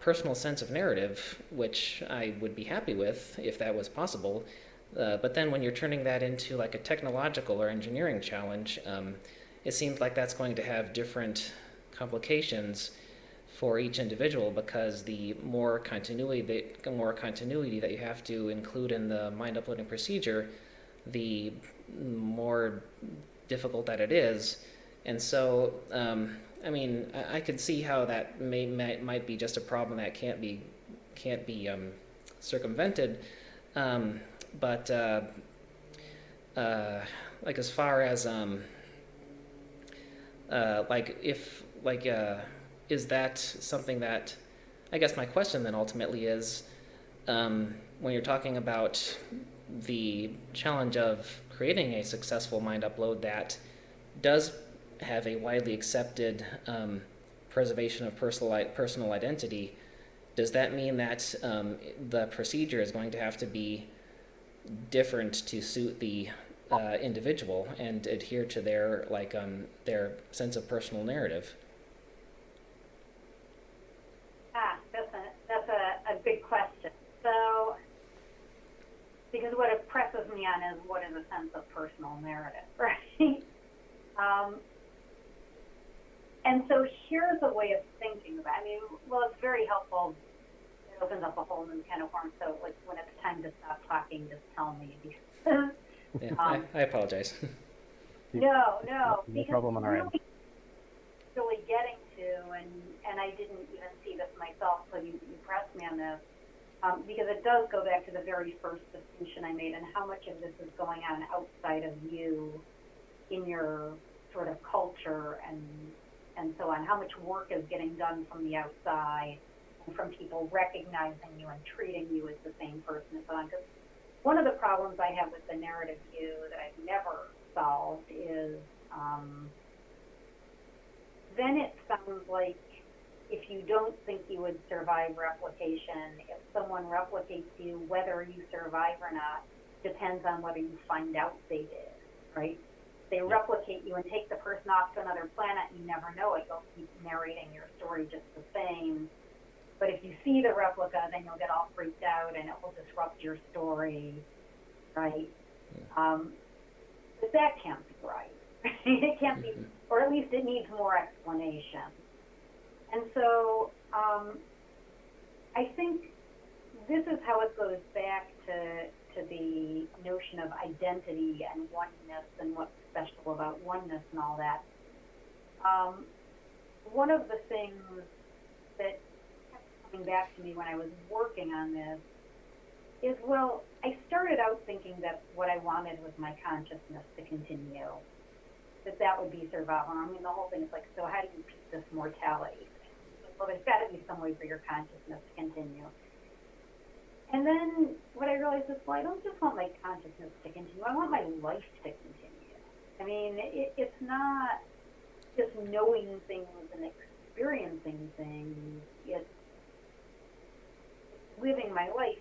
personal sense of narrative, which I would be happy with if that was possible. But then when you're turning that into like a technological or engineering challenge, it seems like that's going to have different complications for each individual, because the more continuity that you have to include in the mind uploading procedure, the more difficult that it is. And so, I mean, I could see how that might be just a problem that can't be circumvented. But like as far as is that something that, I guess my question then ultimately is, when you're talking about the challenge of creating a successful mind upload that does have a widely accepted preservation of personal identity, does that mean that the procedure is going to have to be different to suit the individual and adhere to their sense of personal narrative? That's a big question. So, because what it presses me on is what is a sense of personal narrative, right? And so here's a way of thinking about it. I mean, well, it's very helpful. It opens up a whole new kind of form. So, like, when it's time to stop talking, just tell me. Yeah, I apologize. No, No problem on our end. Really getting to, and I didn't even see this myself, so you pressed me on this, because it does go back to the very first distinction I made, and how much of this is going on outside of you in your sort of culture and so on. How much work is getting done from the outside and from people recognizing you and treating you as the same person and so on. Because one of the problems I have with the narrative view that I've never solved is then it sounds like if you don't think you would survive replication, if someone replicates you, whether you survive or not depends on whether you find out they did, right? They replicate you and take the person off to another planet, you never know it. You'll keep narrating your story just the same. But if you see the replica, then you'll get all freaked out and it will disrupt your story, right? But that can't be right. It can't be, or at least it needs more explanation. And so I think this is how it goes back to the notion of identity and oneness and what's special about oneness and all that. One of the things that kept coming back to me when I was working on this is, well, I started out thinking that what I wanted was my consciousness to continue, that would be survival. I mean, the whole thing is like, so how do you keep this mortality thing? Well, there's got to be some way for your consciousness to continue. And then what I realized is, well, I don't just want my consciousness to continue. I want my life to continue. I mean, it's not just knowing things and experiencing things. It's living my life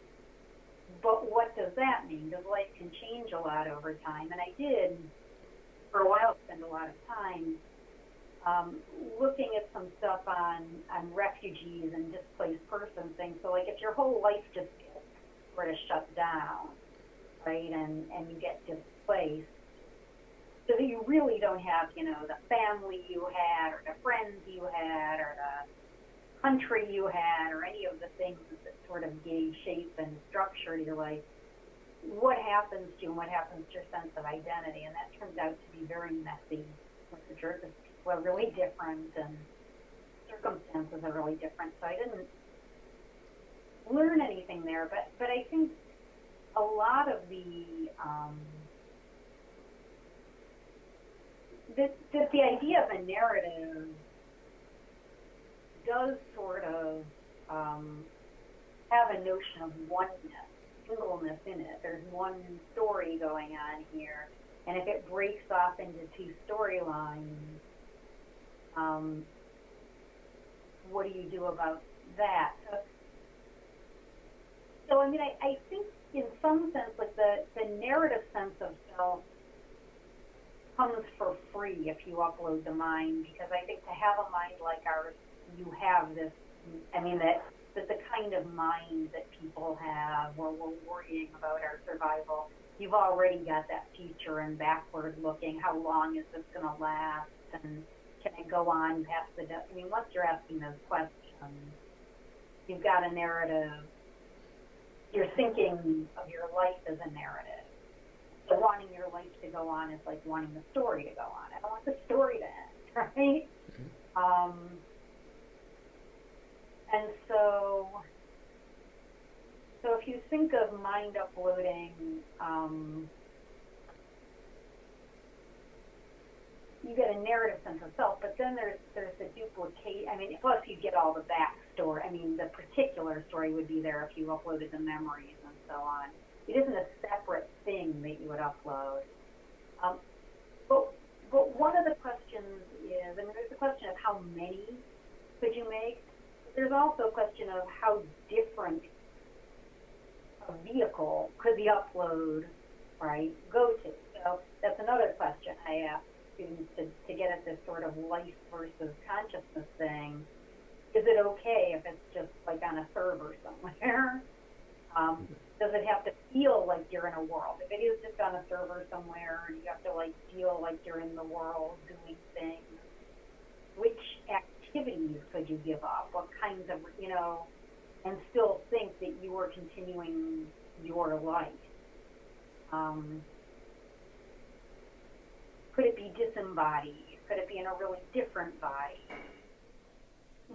But what does that mean? Because life can change a lot over time. And I did, for a while, spend a lot of time looking at some stuff on refugees and displaced person things. So, like, if your whole life just sort of shut down, right, and you get displaced, so that you really don't have, the family you had, or the friends you had, or the country you had, or any of the things that sort of gave shape and structure to your life, what happens to you and what happens to your sense of identity? And that turns out to be very messy. People are really different, and circumstances are really different. So I didn't learn anything there, but I think a lot of the idea of a narrative does sort of have a notion of oneness, singleness in it. There's one story going on here, and if it breaks off into two storylines, what do you do about that? So I mean, I think in some sense, like the narrative sense of self comes for free if you upload the mind, because I think to have a mind like ours, you have this, I mean, that the kind of mind that people have where we're worrying about our survival, you've already got that future and backward looking. How long is this going to last? And can it go on past I mean, once you're asking those questions, you've got a narrative. You're thinking of your life as a narrative. So wanting your life to go on is like wanting the story to go on. I don't want the story to end, right? Mm-hmm. And so if you think of mind uploading, you get a narrative sense of self, but then there's the duplicate. I mean, plus you get all the backstory. I mean, the particular story would be there if you uploaded the memories and so on. It isn't a separate thing that you would upload. But one of the questions is, I mean, there's the question of how many could you make. There's also a question of how different a vehicle could the upload, right, go to. So that's another question I ask students to get at this sort of life versus consciousness thing. Is it okay if it's just like on a server somewhere? Does it have to feel like you're in a world? If it is just on a server somewhere and you have to like feel like you're in the world doing things, which activities could you give up? What kinds of, and still think that you are continuing your life? Could it be disembodied? Could it be in a really different body?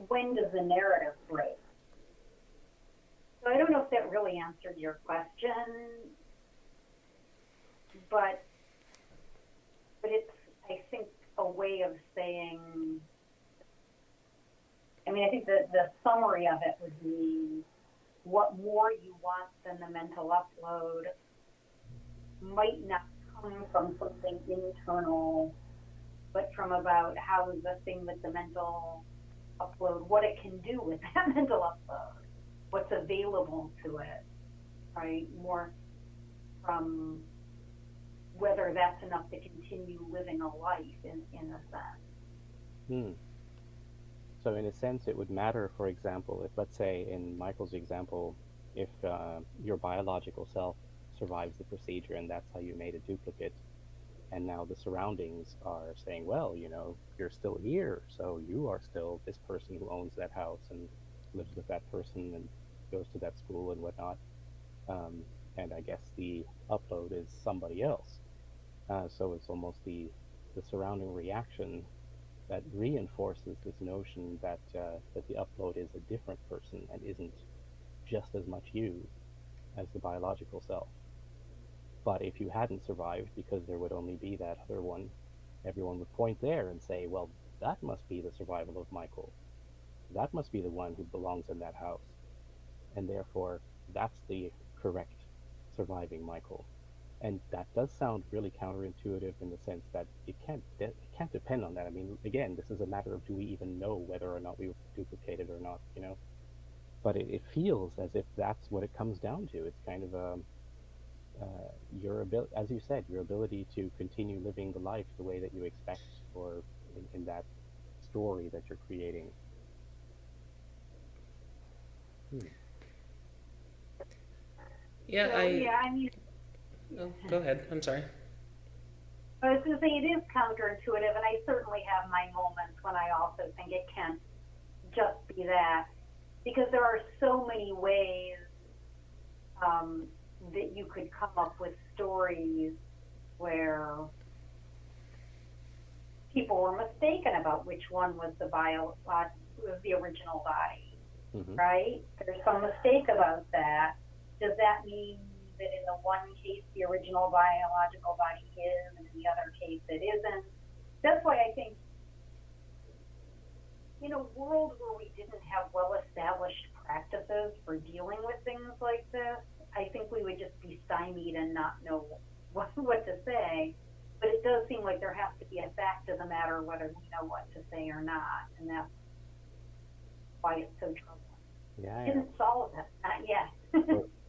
When does the narrative break? So I don't know if that really answered your question, but it's, I think, a way of saying, I mean, I think that the summary of it would be what more you want than the mental upload might not come from something internal, but from about how the thing with the mental upload, what it can do with that mental upload, what's available to it, right? More from whether that's enough to continue living a life in a sense. So in a sense, it would matter, for example, if, let's say, in Michael's example, if your biological self survives the procedure and that's how you made a duplicate, and now the surroundings are saying, well, you're still here, so you are still this person who owns that house and lives with that person and goes to that school and whatnot. And I guess the upload is somebody else. So it's almost the surrounding reaction that reinforces this notion that the upload is a different person and isn't just as much you as the biological self. But if you hadn't survived, because there would only be that other one, everyone would point there and say, well, that must be the survival of Michael. That must be the one who belongs in that house. And therefore, that's the correct surviving Michael. And that does sound really counterintuitive in the sense that it can't depend on that. I mean, again, this is a matter of, do we even know whether or not we were duplicated or not, but it feels as if that's what it comes down to. It's kind of your ability, as you said, your ability to continue living the life the way that you expect, or in that story that you're creating. Hmm. Yeah, So yeah, I mean, Oh, go ahead. I'm sorry. I was going to say it is counterintuitive, and I certainly have my moments when I also think it can't just be that, because there are so many ways that you could come up with stories where people were mistaken about which one was was the original body, Mm-hmm. right? There's some mistake about that. Does that mean that in the one case the original biological body is, and in the other case it isn't? That's why I think in a world where we didn't have well-established practices for dealing with things like this, I think we would just be stymied and not know what to say. But it does seem like there has to be a fact of the matter whether we know what to say or not, and that's why it's so troubling. Yeah, yeah. Didn't solve it, not yet.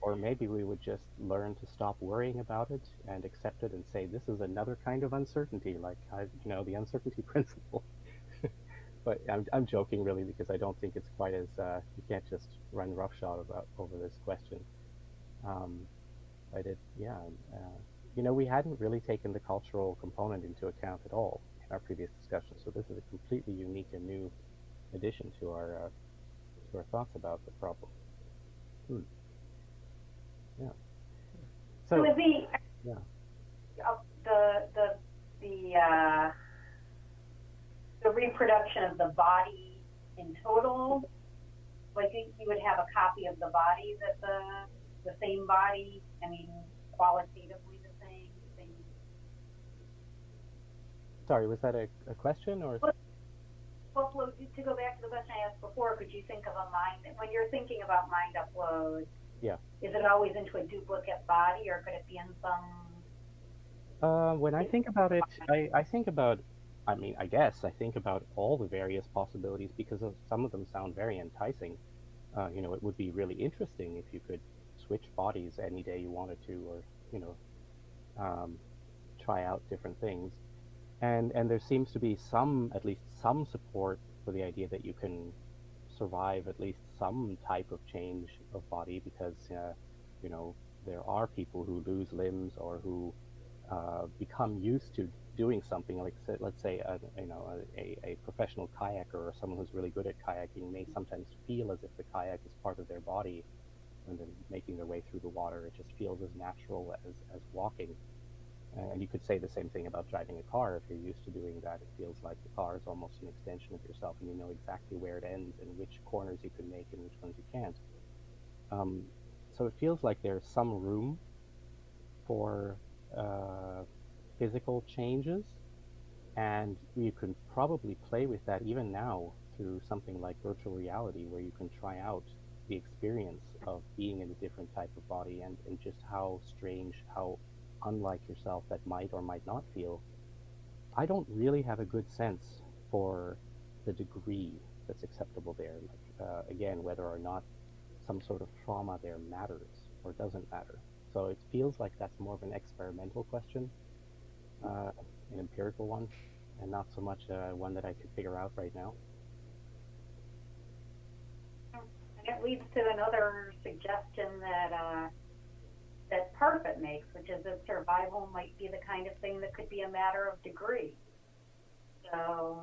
Or maybe we would just learn to stop worrying about it and accept it and say, this is another kind of uncertainty, like, the uncertainty principle. But I'm joking really, because I don't think it's quite as, you can't just run roughshod over this question. Um, but yeah, we hadn't really taken the cultural component into account at all in our previous discussion. So this is a completely unique and new addition to our thoughts about the problem. Hmm. Yeah. So So is yeah. the the reproduction of the body in total, like you would have a copy of the body that the same body, I mean, qualitatively the same. Sorry, was that a question or? Well, to go back to the question I asked before, could you think of a mind, when you're thinking about mind upload, Yeah. is it always into a duplicate body, or could it be in some? When I think about it, I think about, I guess I think about all the various possibilities, because some of them sound very enticing. It would be really interesting if you could switch bodies any day you wanted to, or, you know, um, try out different things. And there seems to be at least some support for the idea that you can survive at least some type of change of body, because you know there are people who lose limbs, or who become used to doing something like, let's say, a professional kayaker, or someone who's really good at kayaking, may sometimes feel as if the kayak is part of their body when they're making their way through the water. It just feels as natural as walking. And you could say the same thing about driving a car. If you're used to doing that, it feels like the car is almost an extension of yourself, and you know exactly where it ends and which corners you can make and which ones you can't. Um, so it feels like there's some room for uh, physical changes, and you can probably play with that even now through something like virtual reality, where you can try out the experience of being in a different type of body, and just how strange, how unlike yourself that might or might not feel. I don't really have a good sense for the degree that's acceptable there. Like, again, whether or not some sort of trauma there matters or doesn't matter. So it feels like that's more of an experimental question, uh, an empirical one, and not so much one that I could figure out right now. And it leads to another suggestion that Parfit makes, which is that survival might be the kind of thing that could be a matter of degree. So,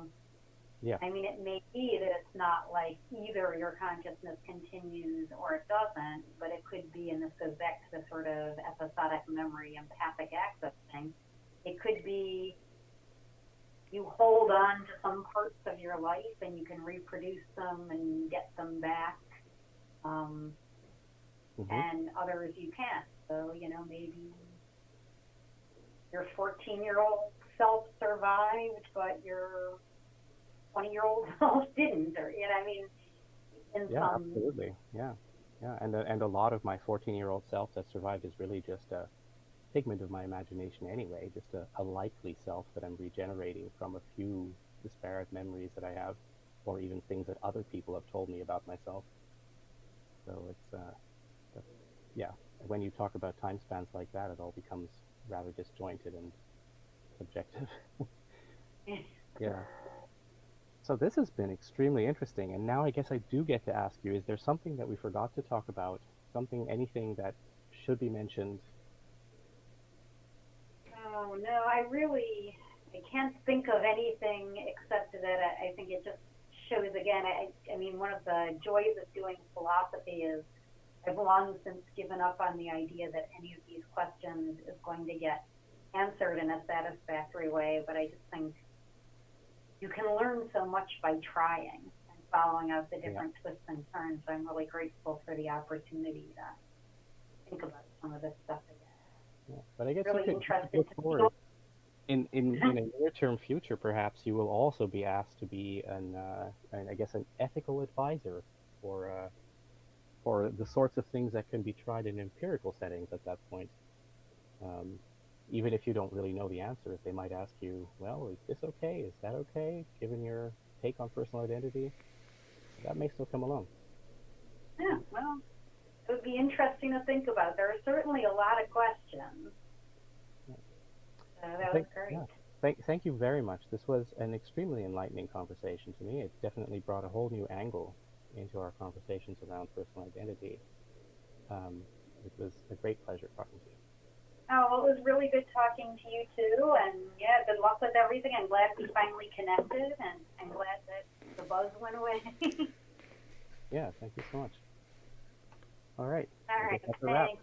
Yeah. I mean, it may be that it's not like either your consciousness continues or it doesn't, but it could be, and this goes back to the sort of episodic memory, empathic access thing. It could be you hold on to some parts of your life and you can reproduce them and get them back, and others you can't. So, maybe your 14-year-old self survived, but your 20-year-old self didn't, or, I mean, in Yeah, some. absolutely. Yeah. Yeah. And a lot of my 14-year-old self that survived is really just a figment of my imagination anyway, just a likely self that I'm regenerating from a few disparate memories that I have, or even things that other people have told me about myself. So it's, yeah, when you talk about time spans like that, it all becomes rather disjointed and subjective. Yeah. So this has been extremely interesting, and now I guess I do get to ask you, is there something that we forgot to talk about? Anything that should be mentioned? Oh, no, I can't think of anything except that I think it just shows again. I mean, one of the joys of doing philosophy is I've long since given up on the idea that any of these questions is going to get answered in a satisfactory way, but I just think you can learn so much by trying and following out the different twists and turns. So I'm really grateful for the opportunity to think about some of this stuff again. Yeah. But I guess Really you could interested look to forward. In a near-term future, perhaps you will also be asked to be I guess, an ethical advisor for the sorts of things that can be tried in empirical settings at that point. Even if you don't really know the answers, they might ask you, well, is this okay? Is that okay? Given your take on personal identity, that may still come along. Yeah, well, it would be interesting to think about. There are certainly a lot of questions. So that was great. Yeah. Thank you very much. This was an extremely enlightening conversation to me. It definitely brought a whole new angle into our conversations around personal identity. It was a great pleasure talking to you. Oh, well, it was really good talking to you too, and yeah, good luck with everything. I'm glad we finally connected, and I'm glad that the buzz went away. Yeah, thank you so much. All right. All right, That's a wrap. thanks.